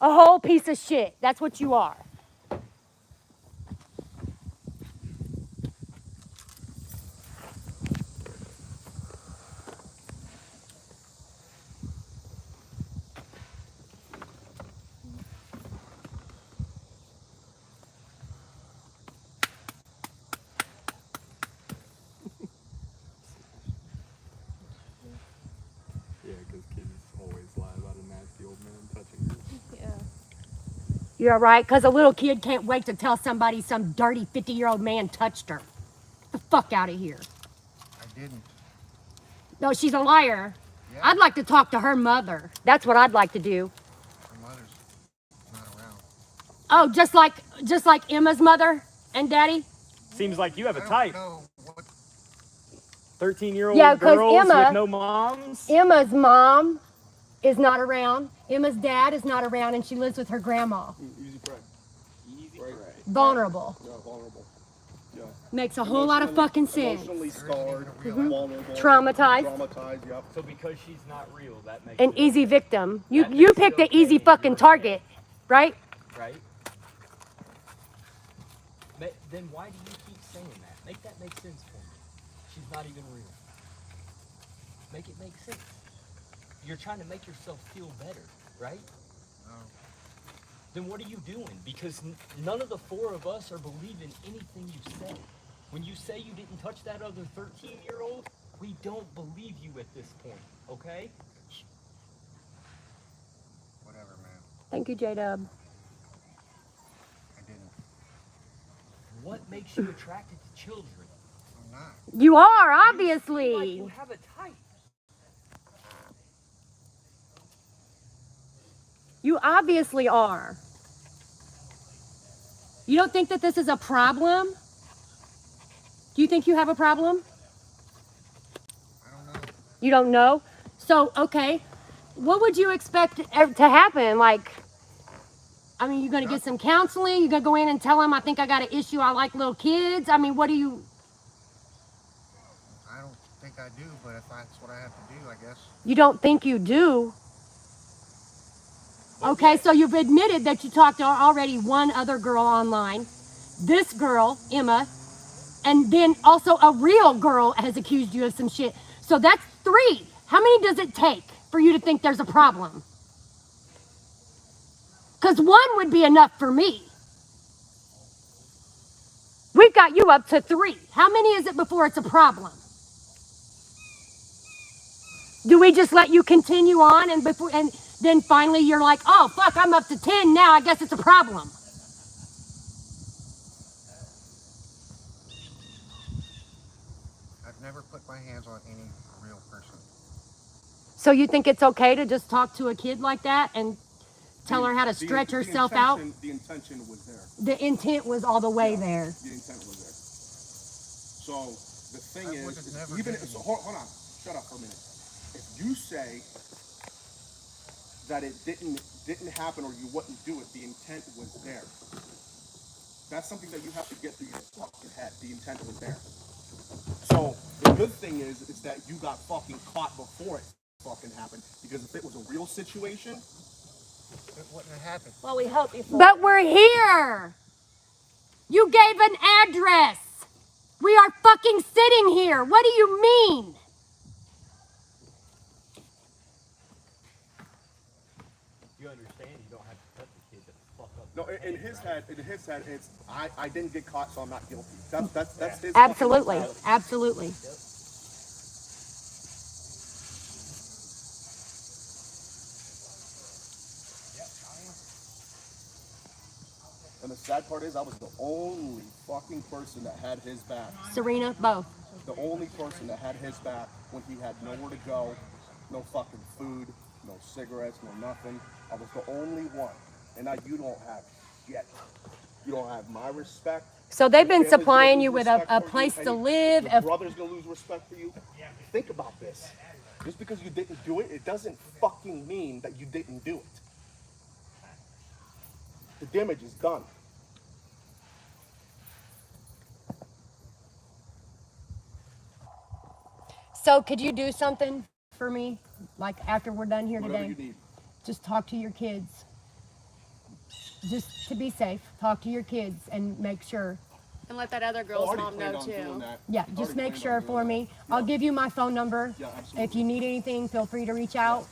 A whole piece of shit. That's what you are. Yeah, because kids always lie about a nasty old man touching her. Yeah. You're right, because a little kid can't wait to tell somebody some dirty 50-year-old man touched her. Get the fuck out of here. I didn't. No, she's a liar. Yeah. I'd like to talk to her mother. That's what I'd like to do. Her mother's not around. Oh, just like Emma's mother and daddy? Seems like you have a I don't type. know what 13-year-old Yeah, 'cause girls Emma- with no moms. Emma's mom is not around. Emma's dad is not around, and she lives with her grandma. Easy prey. Easy Right. prey. Vulnerable. Yeah, vulnerable. Yeah. Makes a whole lot of fucking sense. Emotionally scarred, vulnerable, Traumatized. traumatized. Yep. So because she's not real, that makes An it easy victim. That You makes picked it the easy okay in fucking your target, right? right? Then why do you keep saying that? Make that make sense for me. She's not even real. Make it make sense. You're trying to make yourself feel better, right? No. Then what are you doing? Because none of the four of us are believing anything you say. When you say you didn't touch that other 13-year-old, we don't believe you at this point, okay? Whatever, man. Thank you, J-Dub. I didn't. What makes you attracted to children? I'm not. You are, You seem obviously. like you have a type. You obviously are. You don't think that this is a problem? Do you think you have a problem? I don't know. You don't know? So, okay, what would you expect to happen? Like, I mean, you're gonna get some counseling? You're gonna go in and tell him, I think I got an issue, I like little kids? I mean, what do you... I don't think I do, but if that's what I have to do, I guess. You don't think you do? Okay, so you've admitted that you talked to already one other girl online. This girl, Emma, and then also a real girl has accused you of some shit. So that's 3. How many does it take for you to think there's a problem? Because 1 would be enough for me. We've got you up to 3. How many is it before it's a problem? Do we just let you continue on and then finally you're like, oh fuck, I'm up to 10 now, I guess it's a problem? I've never put my hands on any real person. So you think it's okay to just talk to a kid like that and tell her how to stretch herself out? The intention was there. The intent was all the way there. The intent was there. So the thing I would've is, never even been- so, hold on, shut up for a minute. If you say that it didn't happen or you wouldn't do it, the intent was there. That's something that you have to get through your fucking head. The intent was there. So the good thing is that you got fucking caught before it fucking happened. Because if it was a real situation, It wouldn't have happened. Well, we hope you. But we're here. You gave an address. We are fucking sitting here. What do you mean? You understand you don't have to touch a kid to fuck up. no, in his head, it's I didn't get caught, so I'm not guilty. That's his. Absolutely. fucking mentality. Absolutely. And the sad part is, I was the only fucking person that had his back. Serena, both. The only person that had his back when he had nowhere to go, no fucking food, no cigarettes, no nothing. I was the only one. And now you don't have shit. You don't have my respect. So they've Your been family's gonna supplying lose you with respect a for you, place and to live. Your brother's gonna lose respect for you. Think about this. Just because you didn't do it, it doesn't fucking mean that you didn't do it. The damage is done. So could you do something for me, like after we're done here Whatever today? you need. Just talk to your kids. Just to be safe, talk to your kids and make sure. And let that other I girl's already mom planned know on doing too. that. Yeah, I just already make planned sure on doing for that. me. Yeah. I'll give you my phone number. Yeah, absolutely. If you need anything, feel free to reach out.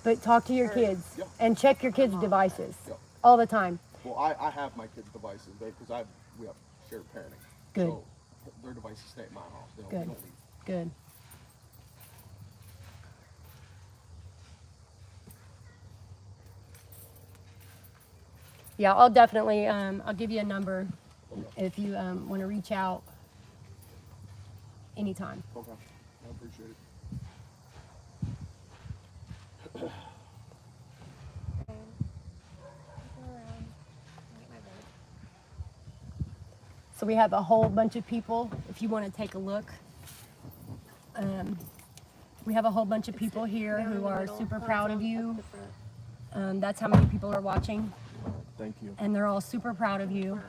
But talk to your kids Yeah. and check your kids' devices Yeah. all the time. Well, I have my kids' devices because we have shared parenting. Good. So their devices stay at my house. They Good. don't leave. Good. Yeah, I'll definitely, I'll give you a number if you want to reach out anytime. Okay. I appreciate it. So we have a whole bunch of people, if you want to take a look. We have a whole bunch of people here who are super proud of you. That's how many people are watching, Thank you. and they're all super proud of you.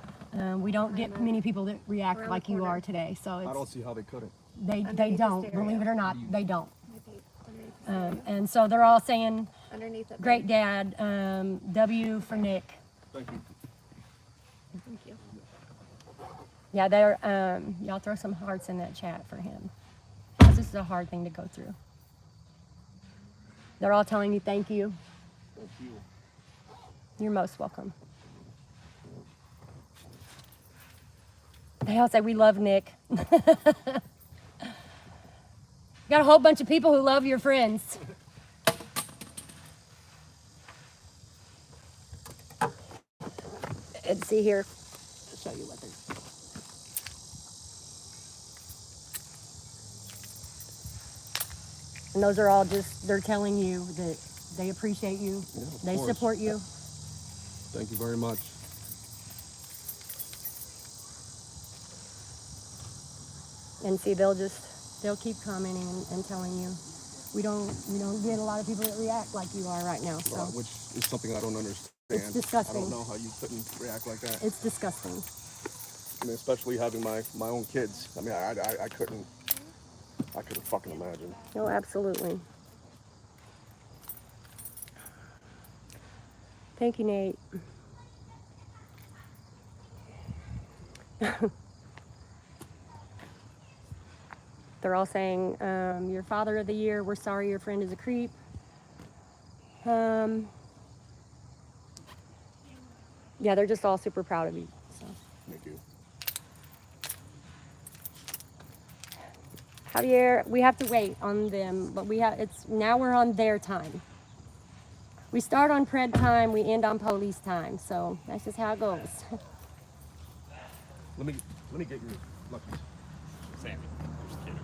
We don't get many people that react Around like the you corner. are today, so I don't it's, see how they couldn't. they Underneath the don't, stereo. believe it or not, they don't. Underneath the stereo. And so they're all saying, Underneath it. great dad, W for Nick. Thank you. Thank you. Yeah, they're, y'all throw some hearts in that chat for him. 'Cause this is a hard thing to go through. They're all telling you thank you. Thank you. You're most welcome. They all say we love Nick. Got a whole bunch of people who love your friends. Let's see here. I'll show you what they're. And those are all just, they're telling you that they appreciate you, Yeah, of they course. support you. Thank you very much. And see, they'll keep commenting and telling you. We don't get a lot of people that react like you are right now. So Which is something I don't understand. It's disgusting. I don't know how you couldn't react like that. it's disgusting. I mean, especially having my own kids. I mean, I couldn't fucking imagine. No, absolutely. Thank you, Nate. They're all saying, you're father of the year. We're sorry your friend is a creep. Yeah, they're just all super proud of you. So. Thank you. Javier, we have to wait on them, but now we're on their time. We start on pred time, we end on police time, so that's just how it goes. Let me get your luckies. Sammy, I'm just kidding.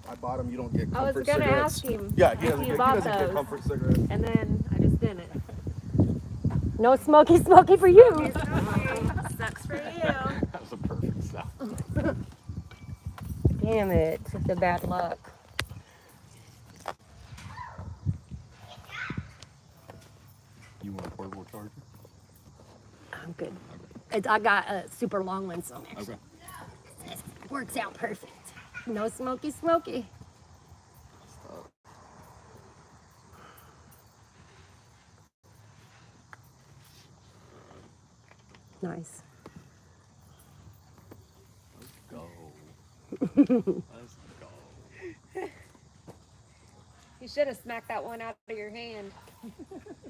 I bought them. You don't get I was comfort gonna cigarettes. ask him Yeah, if he doesn't you get bought those. comfort cigarettes. And then I just didn't. No smoky for you. Sucks for you. That was a perfect sound. Damn it, such a bad luck. You want a portable charger? I'm good. I got a super long one, so Okay. it works out perfect. No smoky. Nice. Go. Let's go. You should have smacked that one out of your hand.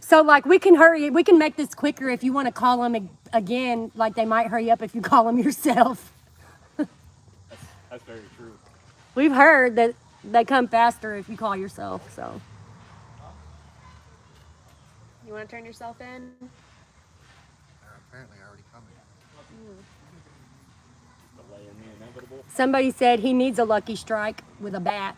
So like we can make this quicker if you want to call them again, like they might hurry up if you call them yourself. That's very true. We've heard that they come faster if you call yourself, so. You want to turn yourself in? Apparently, I already come in. unacceptable. Somebody said he needs a lucky strike with a bat.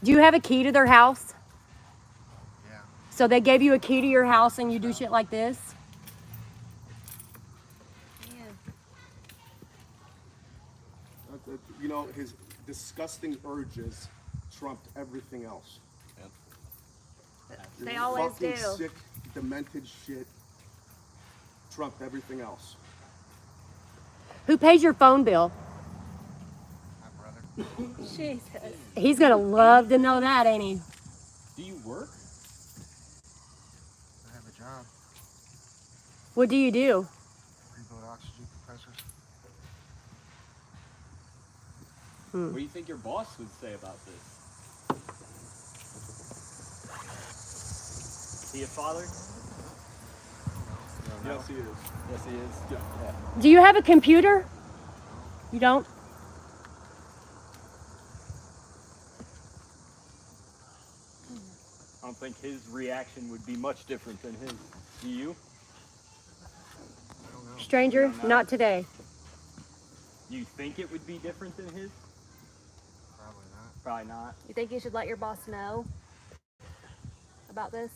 Do you have a key to their house? Yeah. So they gave you a key to your house and you do shit like this? You know, his disgusting urges trumped everything else. They Your always fucking do. sick, demented shit trumped everything else. Who pays your phone bill? My brother. Jesus. He's gonna love to know that, ain't he? Do you work? I have a job. What do you do? Rebuild oxygen compressors. What do you think your boss would say about this? Is he a father? Yes, he is. Yes, he is. Yeah. Do you have a computer? You don't? I don't think his reaction would be much different than his. Do you? I don't know. Stranger, No. not today. You think it would be different than his? Probably not. Probably not. You think you should let your boss know about this?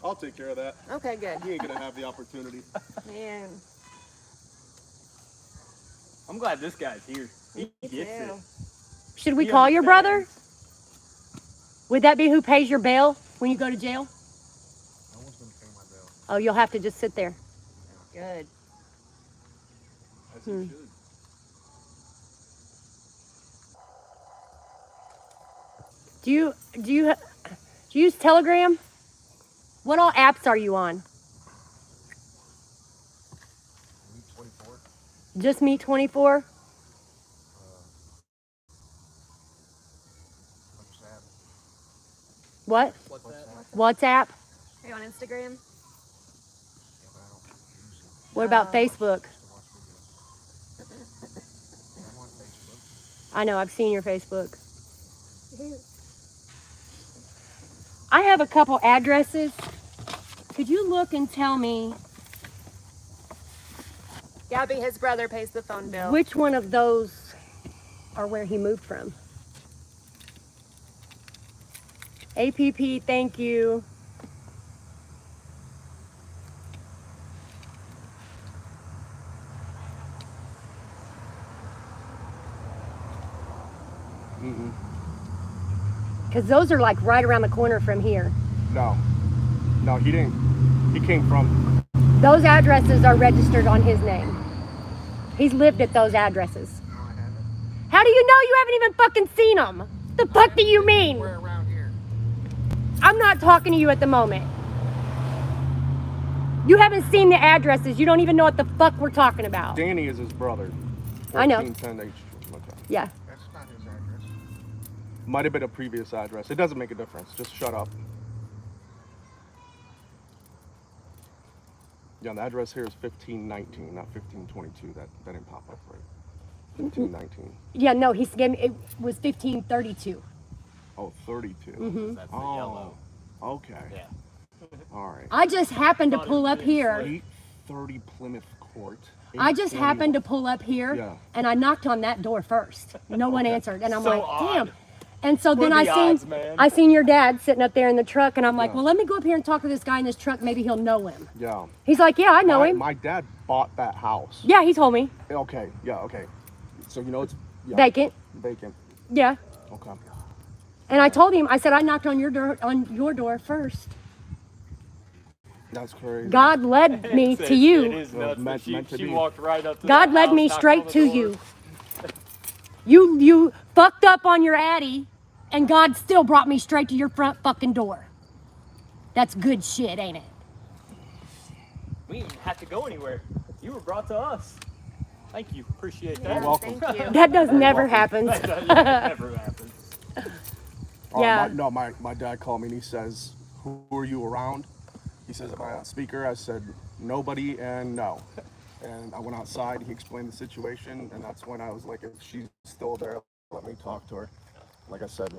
I'll take care of that. Okay, good. He ain't gonna have the opportunity. Man, I'm glad this guy's here. He me gets it. too. Should we He call your brother? understands. Would that be who pays your bail when you go to jail? No one's gonna pay my bill. Oh, you'll have to just sit there. Good. As you should. Do you use Telegram? What all apps are you on? Meet 24. Just Me 24? WhatsApp. What? What's that? WhatsApp? Are you on Instagram? Yeah, but I don't use it. What about Facebook? Just to watch videos. I'm on Facebook. I know, I've seen your Facebook. I have a couple addresses. Could you look and tell me Gabby, his brother pays the phone bill. which one of those are where he moved from? APP, thank you. Because those are like right around the corner from here. No, he didn't. He came from. Those addresses are registered on his name. He's lived at those addresses. No, I haven't. How do you know you haven't even fucking seen them? The fuck do you mean? We're around here. I'm not talking to you at the moment. You haven't seen the addresses. You don't even know what the fuck we're talking about. Danny is his brother. I know. 1410 H. Okay. Yeah. That's not his address. Might have been a previous address. It doesn't make a difference. Just shut up. Yeah, the address here is 1519, not 1522. That didn't pop up right. 1519. Yeah, no, he gave me, it was 1532. Oh, 32. That's the Oh, yellow. okay. Yeah. All right. I just happened to pull up here. 830 Plymouth Court. I just happened to pull up here Yeah. and I knocked on that door first. No one answered. And I'm So like, odd. damn. And so then are I the seen odds, man? I seen your dad sitting up there in the truck and I'm like, Yeah. well, let me go up here and talk to this guy in this truck. Maybe he'll know him. Yeah. He's like, yeah, I know him. My dad bought that house. Yeah, he told me. Okay. Yeah. Okay. So you know it's Vacant. Vacant. Yeah. Okay. And I told him, I said, I knocked on your door first. That's crazy. God led me It to you. is nuts. Meant She to be. walked right up to God the led house, me knocked straight on the to door. you. You fucked up on your Addy, and God still brought me straight to your front fucking door. That's good shit, ain't it? We didn't have to go anywhere. You were brought to us. Thank you. Appreciate that. Yeah, welcome. thank you. That does never happen. That never happens. Yeah. My dad called me and he says, "Who are you around?" He says, "Am I on speaker?" I said, "Nobody and no." And I went outside. He explained the situation, and that's when I was like, "If she's still there, let me talk to her." Like I said,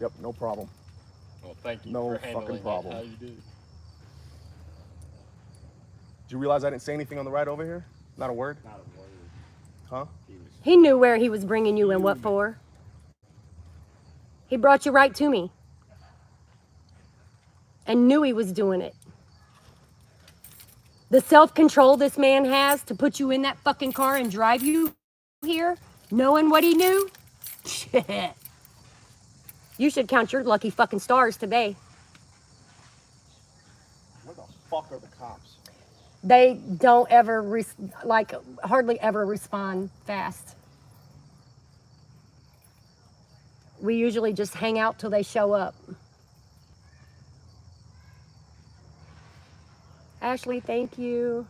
yep, no problem. Well, thank you No for handling fucking it problem. how you did. Did you realize I didn't say anything on the ride over here? Not a word? Not a word. Huh? He knew where he was bringing you and what for. He brought you right to me. And knew he was doing it. The self-control this man has to put you in that fucking car and drive you here, knowing what he knew? Shit. You should count your lucky fucking stars today. Where the fuck are the cops? They don't ever, hardly ever respond fast. We usually just hang out till they show up. Ashley, thank you.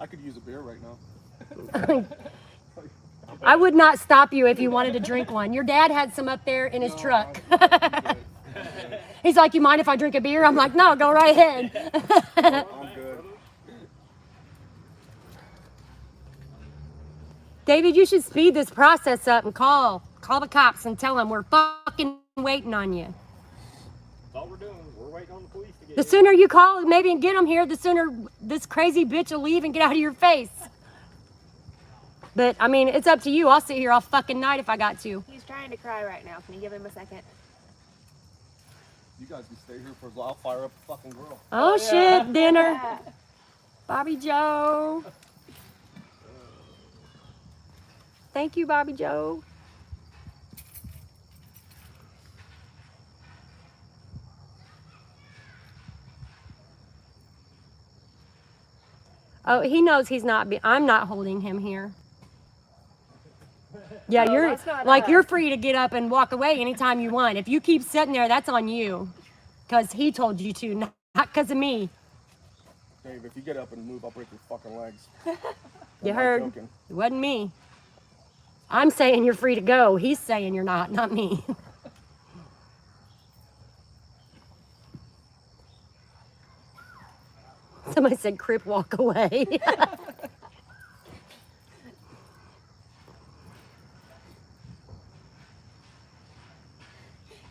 I could use a beer right now. I would not stop you if you wanted to drink one. Your dad had some up there in his truck. He's like, you mind if I drink a beer? I'm like, no, go right ahead. I'm good. David, you should speed this process up and call the cops and tell them we're fucking waiting on you. That's all we're doing. We're waiting on the police to get The here. sooner you call maybe and get them here, the sooner this crazy bitch will leave and get out of your face. But, I mean, it's up to you. I'll sit here all fucking night if I got to. He's trying to cry right now. Can you give him a second? You guys can stay here for as long. I'll fire up the fucking grill. Oh, shit, dinner. Bobby Joe. Thank you, Bobby Joe. Oh, he knows he's not. I'm not holding him here. Yeah, No, you're that's not like us. you're free to get up and walk away anytime you want. If you keep sitting there, that's on you, because he told you to, not because of me. Dave, if you get up and move, I'll break your fucking legs. You I'm not heard? joking. It wasn't me. I'm saying you're free to go. He's saying you're not me. Somebody said, "Crip, walk away."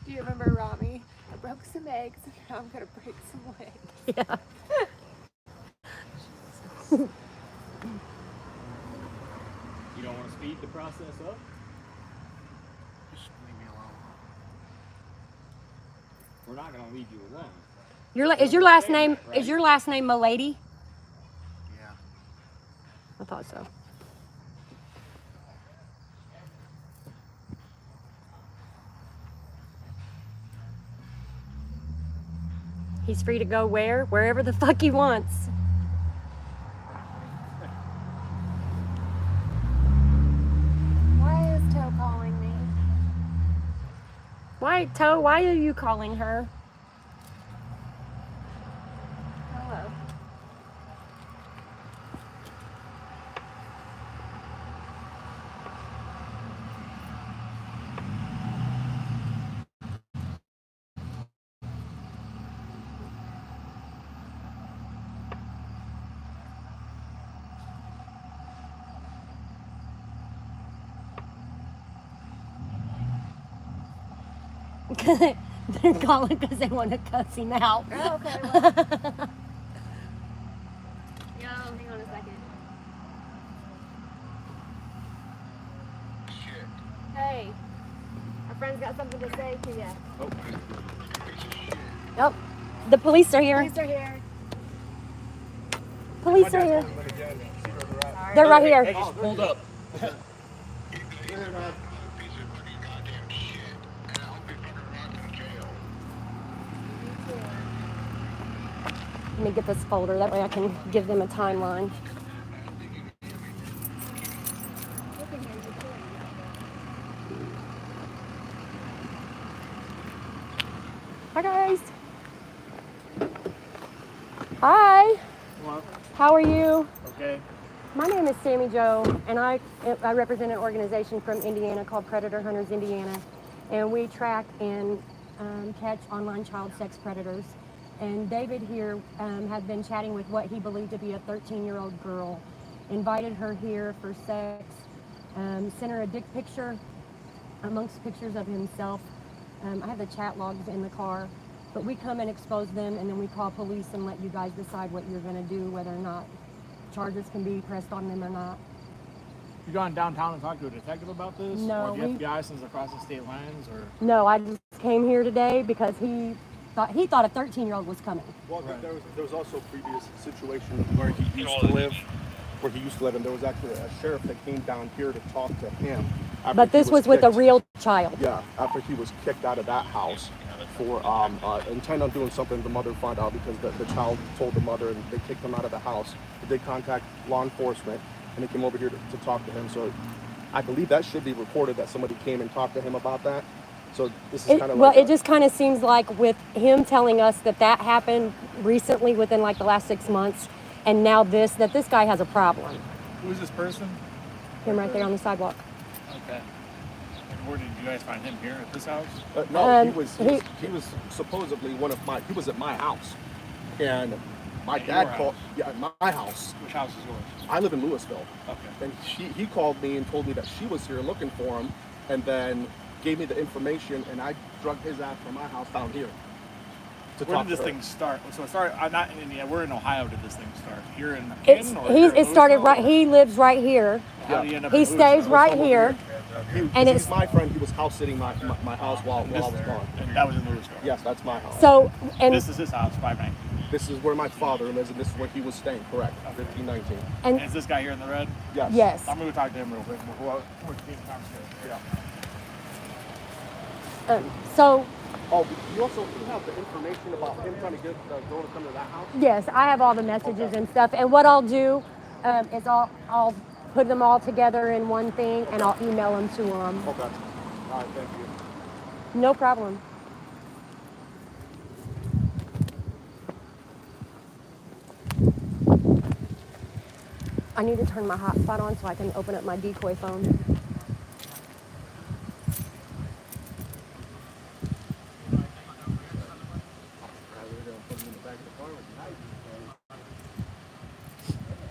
Do you remember Rami? I broke some eggs, and now I'm gonna break some legs. Yeah. You don't want to speed the process up? Just leave me alone. We're not going to leave you alone. Is your last name Milady? Yeah. I thought so. He's free to go wherever the fuck he wants. Why is Toe calling me? Why are you calling her? Hello. They're calling because they want to cuss him out. Oh, okay. Well. Yo, hang on a second. Hey, our friend's got something to say to you. Yep. The police are here. Police are here. Police are here. They're right here. They just pulled up. Let me get this folder. That way I can give them a timeline. Hi, guys. Hi. Hello. How are you? Okay. My name is Sammy Joe, and I represent an organization from Indiana called Predator Hunters Indiana, and we track and catch online child sex predators. And David here had been chatting with what he believed to be a 13-year-old girl, invited her here for sex, Sent her a dick picture amongst pictures of himself. I have the chat logs in the car, but we come and expose them, and then we call police and let you guys decide what you're going to do, whether or not charges can be pressed on them or not. You gone downtown and talked to a detective about this? No, Or the FBI since across the state lines? Or No, I just came here today because he thought a 13-year-old was coming. Well, there was also a previous situation where he used to live, and there was actually a sheriff that came down here to talk to him. But this was with a real child. Yeah, after he was kicked out of that house for intent on doing something, the mother found out because the child told the mother, and they kicked him out of the house. They contact law enforcement, and they came over here to talk to him. So I believe that should be reported that somebody came and talked to him about that. So this is kind of well, it just kind of seems like with him telling us that happened recently within like the last 6 months, and now that this guy has a problem. who's this person? Him right there on the sidewalk. Okay. And where did you guys find him here at this house? No, he was supposedly he was at my house, and my dad called. Yeah, at my house. Which house is yours? I live in Louisville. Okay. And he called me and told me that she was here looking for him, and gave me the information, and I drugged his ass from my house down here. Where did this thing start? So it started. I'm not in Indiana. We're in Ohio. Did this thing start here in It started right. He lives right here. How did he end up He in stays Louisville? right here. And he's my friend. He was house sitting my house while I was gone. And that was in Louisville. Yes, that's my house. So and This is his house, 590. This is where my father lives, and this is where he was staying. Correct. 1519. And is this guy here in the red? Yes. yes. I'm going to talk to him real quick before we're being conversation. Yeah. So Oh, you also have the information about him trying to get the girl to come to that house? yes, I have all the messages and stuff. And what I'll do is I'll put them all together in one thing, and I'll email them to him. Okay. All right. Thank you. No problem. I need to turn my hotspot on so I can open up my decoy phone.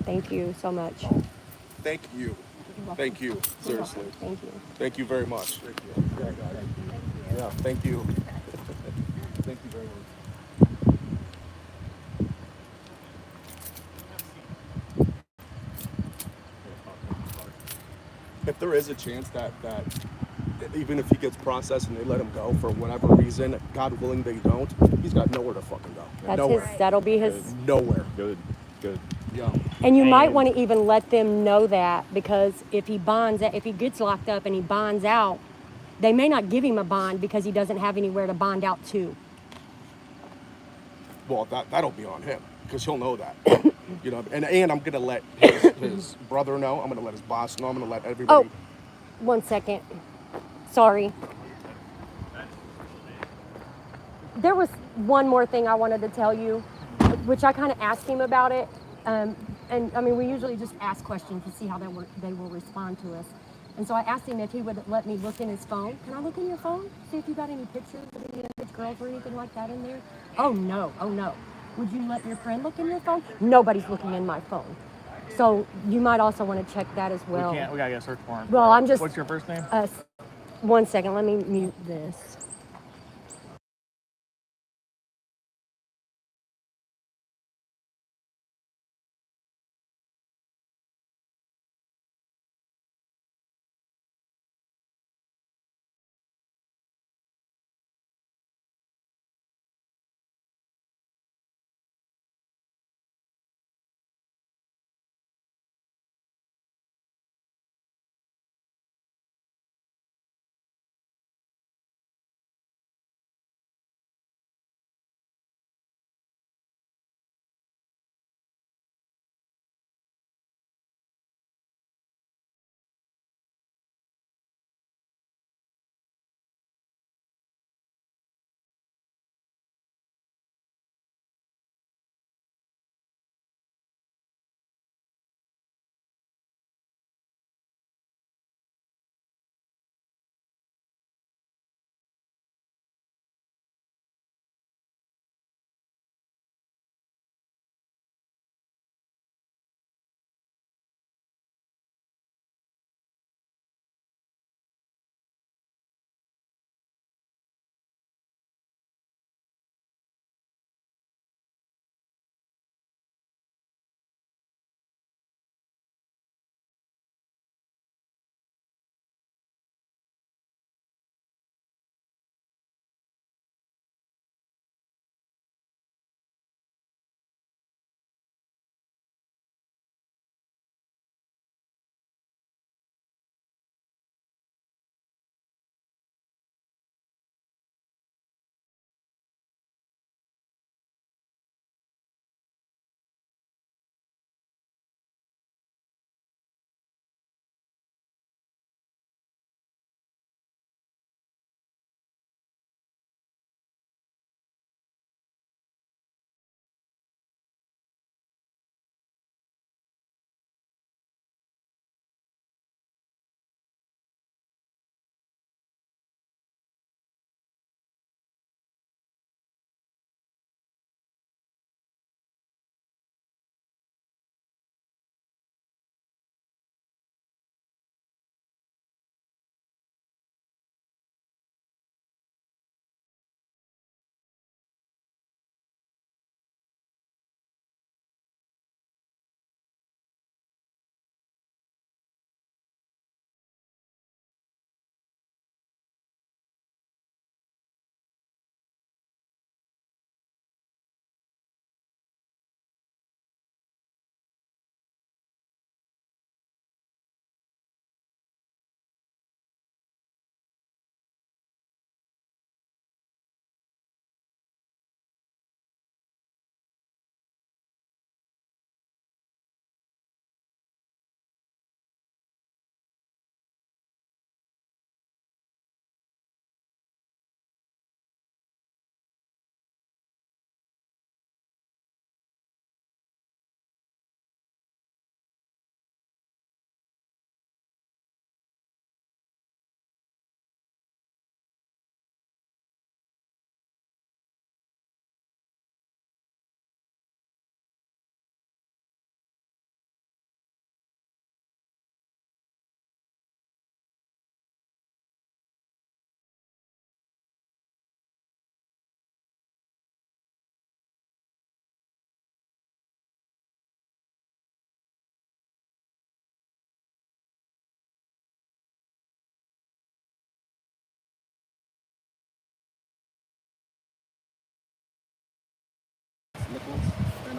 Thank you so much. Thank you. Thank you. Seriously. Thank you. Thank you very much. Thank you. Yeah, got it. Yeah, thank you. Thank you very much. If there is a chance that even if he gets processed and they let him go for whatever reason, God willing they don't, he's got nowhere to fucking go. That's nowhere. that'll be his. Nowhere. Good. Yeah. And you might want to even let them know that, because if he gets locked up and he bonds out, they may not give him a bond because he doesn't have anywhere to bond out to. Well, that'll be on him because he'll know that. You know, and I'm gonna let his brother know. I'm gonna let his boss know. I'm gonna let everybody. Oh, 1 second. Sorry. There was one more thing I wanted to tell you, which I kind of asked him about it. And I mean, we usually just ask questions to see how they will respond to us. And so I asked him if he would let me look in his phone. Can I look in your phone? See if you got any pictures of any underage girls or anything like that in there? Oh no. Would you let your friend look in your phone? Nobody's looking in my phone. So you might also want to check that as well. We gotta get a search warrant. Well, I'm just. What's your first name? 1 second, let me mute this.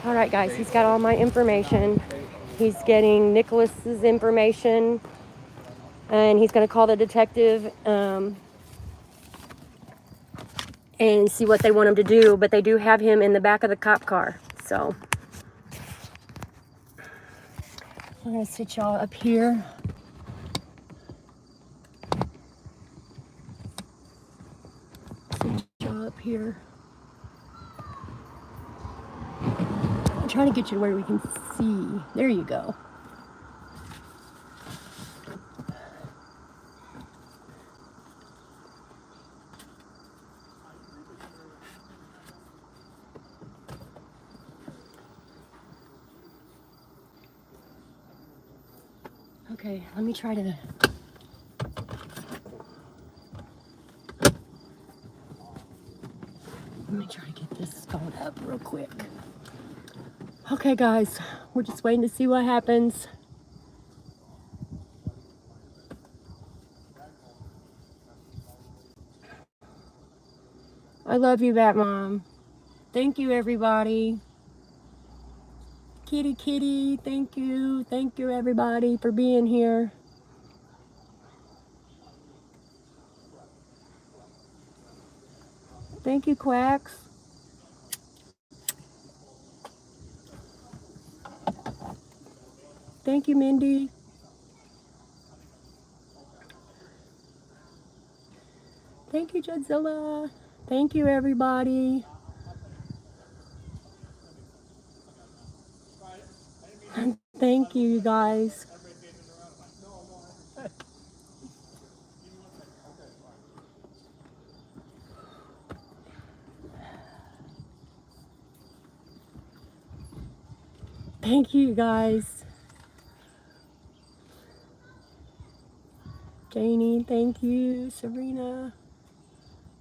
All right, guys, he's got all my information. He's getting Nicholas's information, and he's going to call the detective and see what they want him to do. But they do have him in the back of the cop car. So we're going to sit y'all up here. Sit y'all up here. I'm trying to get you where we can see. There you go. Okay, let me try to... get this phone up real quick. Okay, guys, we're just waiting to see what happens. I love you, Bat Mom. Thank you, everybody. Kitty, kitty, thank you. Thank you, everybody, for being here. Thank you, Quacks. Thank you, Mindy. Thank you, Jadzilla. Thank you, everybody. And thank you, you guys. Thank you, guys. Janie, thank you. Serena,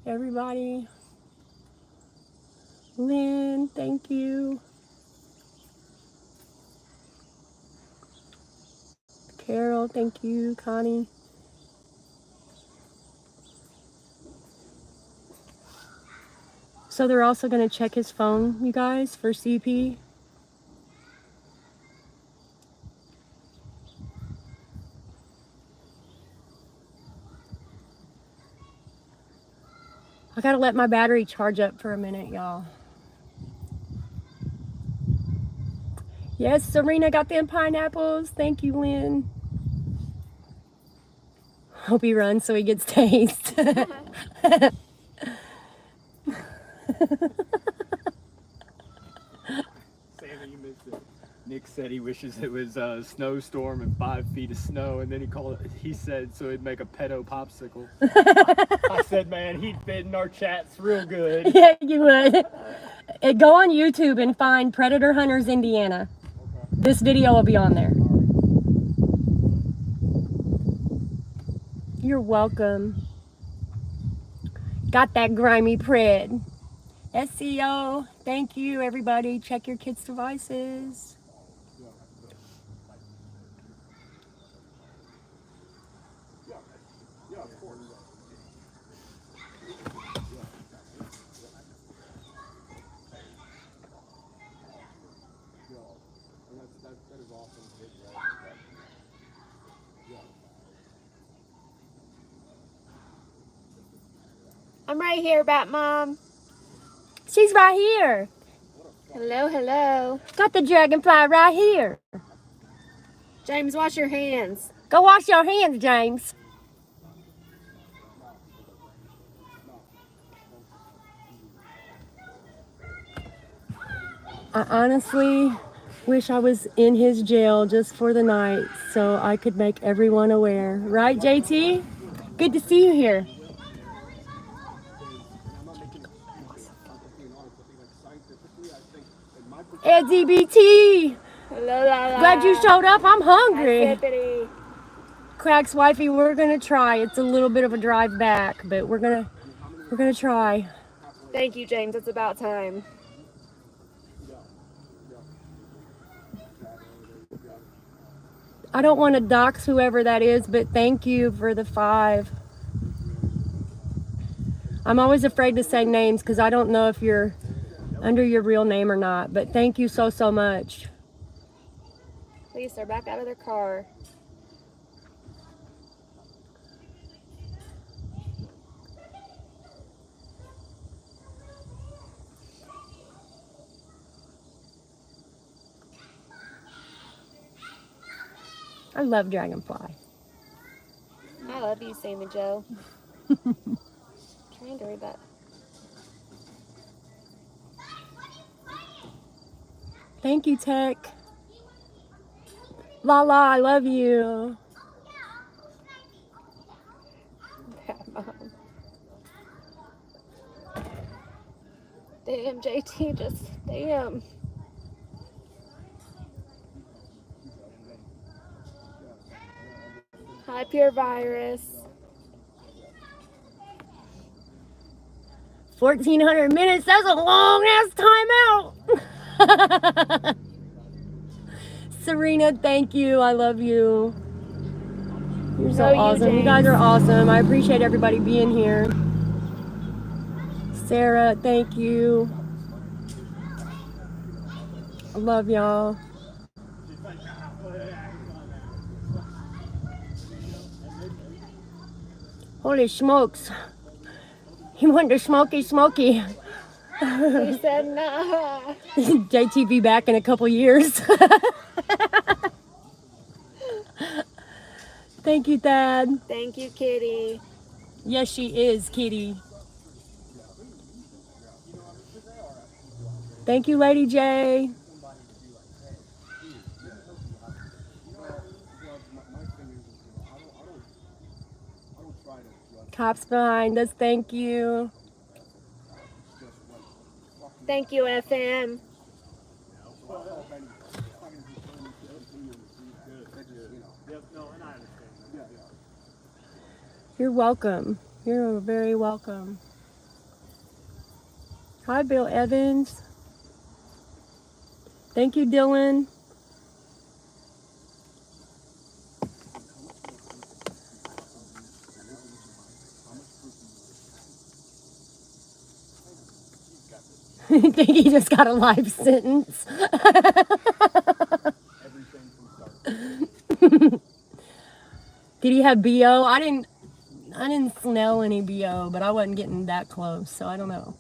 everybody. Lynn, thank you. Carol, thank you. Connie. So they're also going to check his phone, you guys, for CP. I gotta let my battery charge up for a minute, y'all. Yes, Serena got them pineapples. Thank you, Lynn. Hope he runs so he gets taste. Sammy, you missed it. Nick said he wishes it was a snowstorm and 5 feet of snow, and then he said so it'd make a pedo popsicle. I said, man, he'd fit in our chats real good. Yeah, you would. Go on YouTube and find Predator Hunters, Indiana. This video will be on there. You're welcome. Got that grimy pred. SEO, thank you, everybody. Check your kids' devices. I'm right here, Bat Mom. She's right here. Hello, hello. Got the dragonfly right here. James, wash your hands. Go wash your hands, James. I honestly wish I was in his jail just for the night so I could make everyone aware. Right, JT? Good to see you here. LGBT. Glad you showed up. I'm hungry. Crack's wifey, we're gonna try. It's a little bit of a drive back, but we're gonna try. Thank you, James. It's about time. I don't want to dox whoever that is, but thank you for the 5. I'm always afraid to say names because I don't know if you're under your real name or not. But thank you so, so much. Please, they're back out of their car. I love Dragonfly. I love you, Sammy Joe. Trying to read that. Thank you, Tech. Lala, I love you. Mom. Damn, JT, just damn. Hi, Pure Virus. 1,400 minutes. That's a long ass time out. Serena, thank you. I love you. You're so Love you, awesome. You James. guys are awesome. I appreciate everybody being here. Sarah, thank you. I love y'all. Holy smokes. He wanted to smoky. He said nah. JT be back in a couple years. Thank you, Thad. Thank you, Kitty. Yes, she is, Kitty. Thank you, Lady J. Cops behind us, thank you. Thank you, FM. You're welcome. You're very welcome. Hi, Bill Evans. Thank you, Dylan. I think he just got a life sentence. Did he have BO? I didn't smell any BO, but I wasn't getting that close, so I don't know.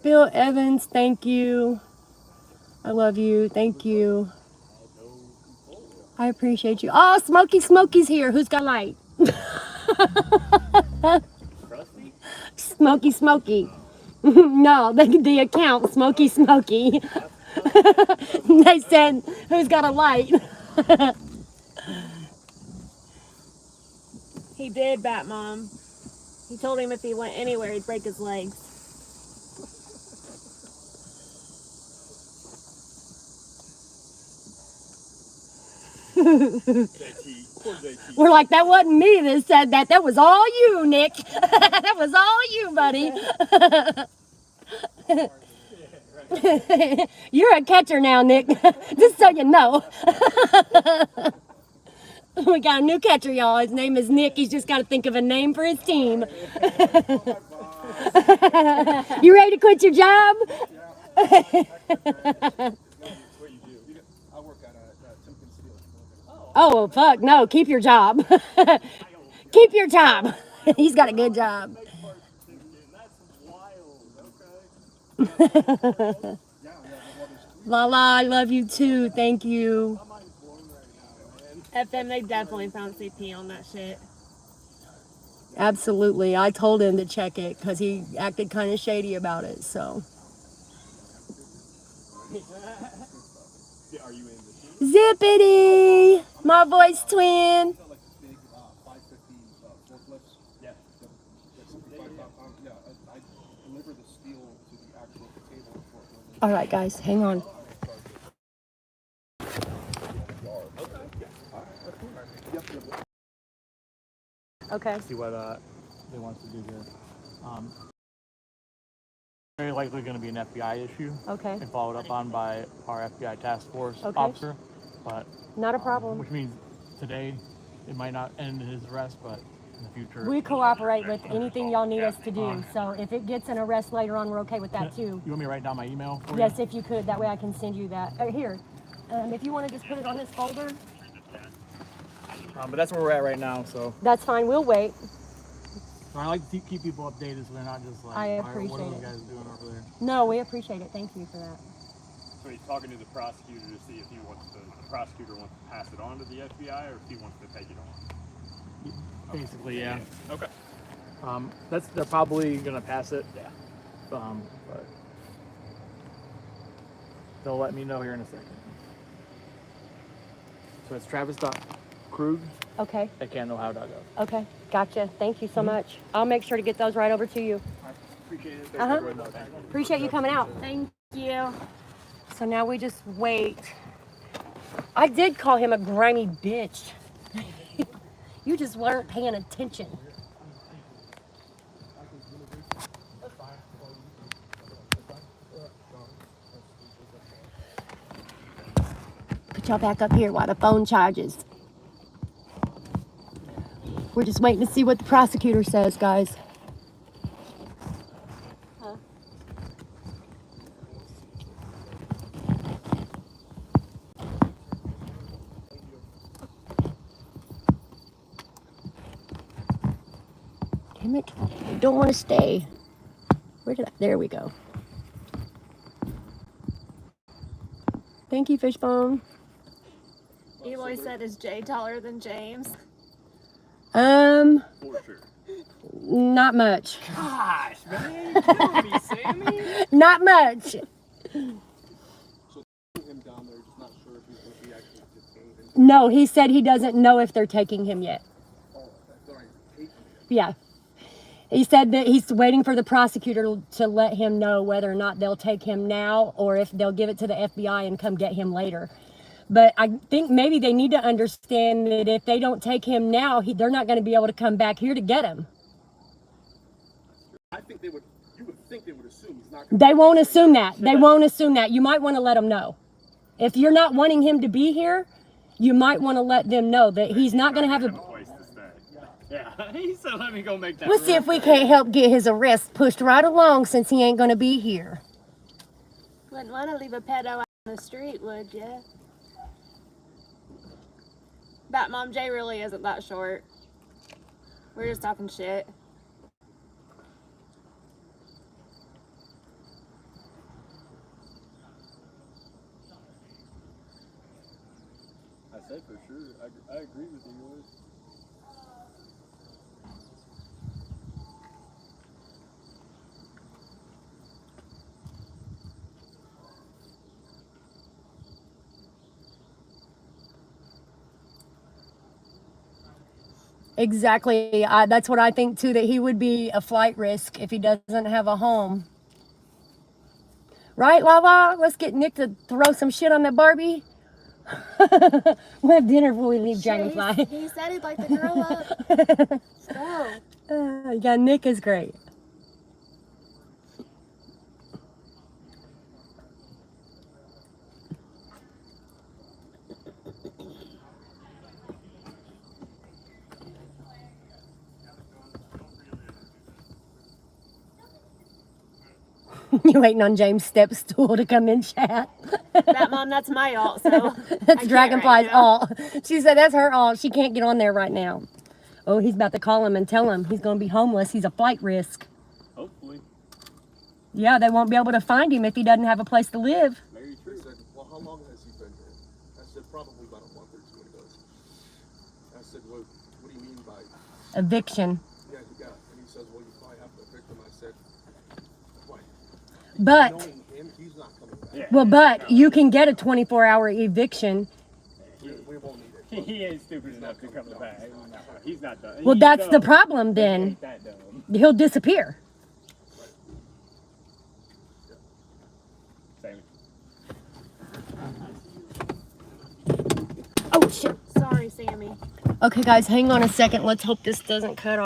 Bill Evans, thank you. I love you. Thank you. I appreciate you. Oh, Smokey's here. Who's got light? Smokey. No, the account, Smokey. They said, who's got a light? He did, Bat Mom. He told him if he went anywhere, he'd break his legs. We're like, that wasn't me that said that. That was all you, Nick. That was all you, buddy. You're a catcher now, Nick. Just so you know. We got a new catcher, y'all. His name is Nick. He's just got to think of a name for his team. You ready to quit your job? Oh, fuck, no. Keep your job. Keep your job. He's got a good job. Lala, I love you too. Thank you. FM, they definitely found CP on that shit. Absolutely. I told him to check it because he acted kind of shady about it. So. Are you in the Zippity! My voice twin. Like the big 515 forklifts. Yeah. That's 65 pounds. Yeah, I deliver the steel to the actual table for when they All right, guys, hang on. Okay. see what they want us to do here. Very likely going to be an FBI issue. Okay. And followed up on by our FBI task force Okay. officer. But Not a problem. which means today it might not end his arrest, but in the future. We cooperate with anything y'all need us to do. So if it gets an arrest later on, we're okay with that too. You want me to write down my email for you? Yes, if you could. That way I can send you that. Here. If you want to just put it on this folder. But that's where we're at right now. So That's fine. We'll wait. I like to keep people updated so they're not just like, I "All right, what are appreciate those it. guys doing over there?" No, we appreciate it. Thank you for that. So he's talking to the prosecutor to see if he wants to, the prosecutor wants to pass it on to the FBI or if he wants to take it on. Basically, yeah. Okay. They're probably gonna pass it. Yeah. But they'll let me know here in a second. So it's Travis.Krug Okay. at CanNoHow.gov. Okay. Gotcha. Thank you so much. I'll make sure to get those right over to you. I appreciate it. Uh-huh. Thank you. Appreciate you coming out. Thank you. So now we just wait. I did call him a grimy bitch. You just weren't paying attention. Put y'all back up here while the phone charges. We're just waiting to see what the prosecutor says, guys. Damn it. I don't want to stay. Where did I? There we go. Thank you, Fishbone. Eloy said, "Is Jay taller than James?" For sure. Not much. Gosh, man, you killing me, Sammy. Not much. him down there, just not sure if he's going to be actually detained. No, he said he doesn't know if they're taking him yet. Yeah. He said that he's waiting for the prosecutor to let him know whether or not they'll take him now or if they'll give it to the FBI and come get him later. But I think maybe they need to understand that if they don't take him now, they're not going to be able to come back here to get him. I think you would think they would assume he's not They won't assume that. They won't assume that. You might want to let them know. If you're not wanting him to be here, you might want to let them know that he's not going to have a... Place to stay. Yeah, he said, let me go make that. We'll see if we can't help get his arrest pushed right along since he ain't going to be here. Wouldn't want to leave a pedo out on the street, would ya? Bat Mom Jay really isn't that short. We're just talking shit. I say for sure. I agree with you, Lloyd. Exactly. That's what I think too, that he would be a flight risk if he doesn't have a home. Right, Lala? Let's get Nick to throw some shit on that Barbie. We'll have dinner before we leave Dragonfly. He said he'd like the girl up. So. Yeah, Nick is great. You waiting on James' step stool to come in chat? Bat Mom, that's my alt, so. That's Dragonfly's alt. She said that's her alt. She can't get on there right now. Oh, he's about to call him and tell him he's going to be homeless. He's a flight risk. Hopefully. Yeah, they won't be able to find him if he doesn't have a place to live. Very true. Said, well, how long has he been here? I said, probably about a month or two ago. I said, what do you mean by... Eviction. Yeah, But, Knowing him, he's not coming back. Yeah. well, but you can get a 24-hour eviction. We won't need it. He ain't stupid enough to come back. No, he's not done. Well, He's that's the dumb. problem He then. ain't that dumb. He'll disappear. Same. Oh, shit. Sorry, Sammy. Okay, guys, hang on a second. Let's hope this doesn't cut off.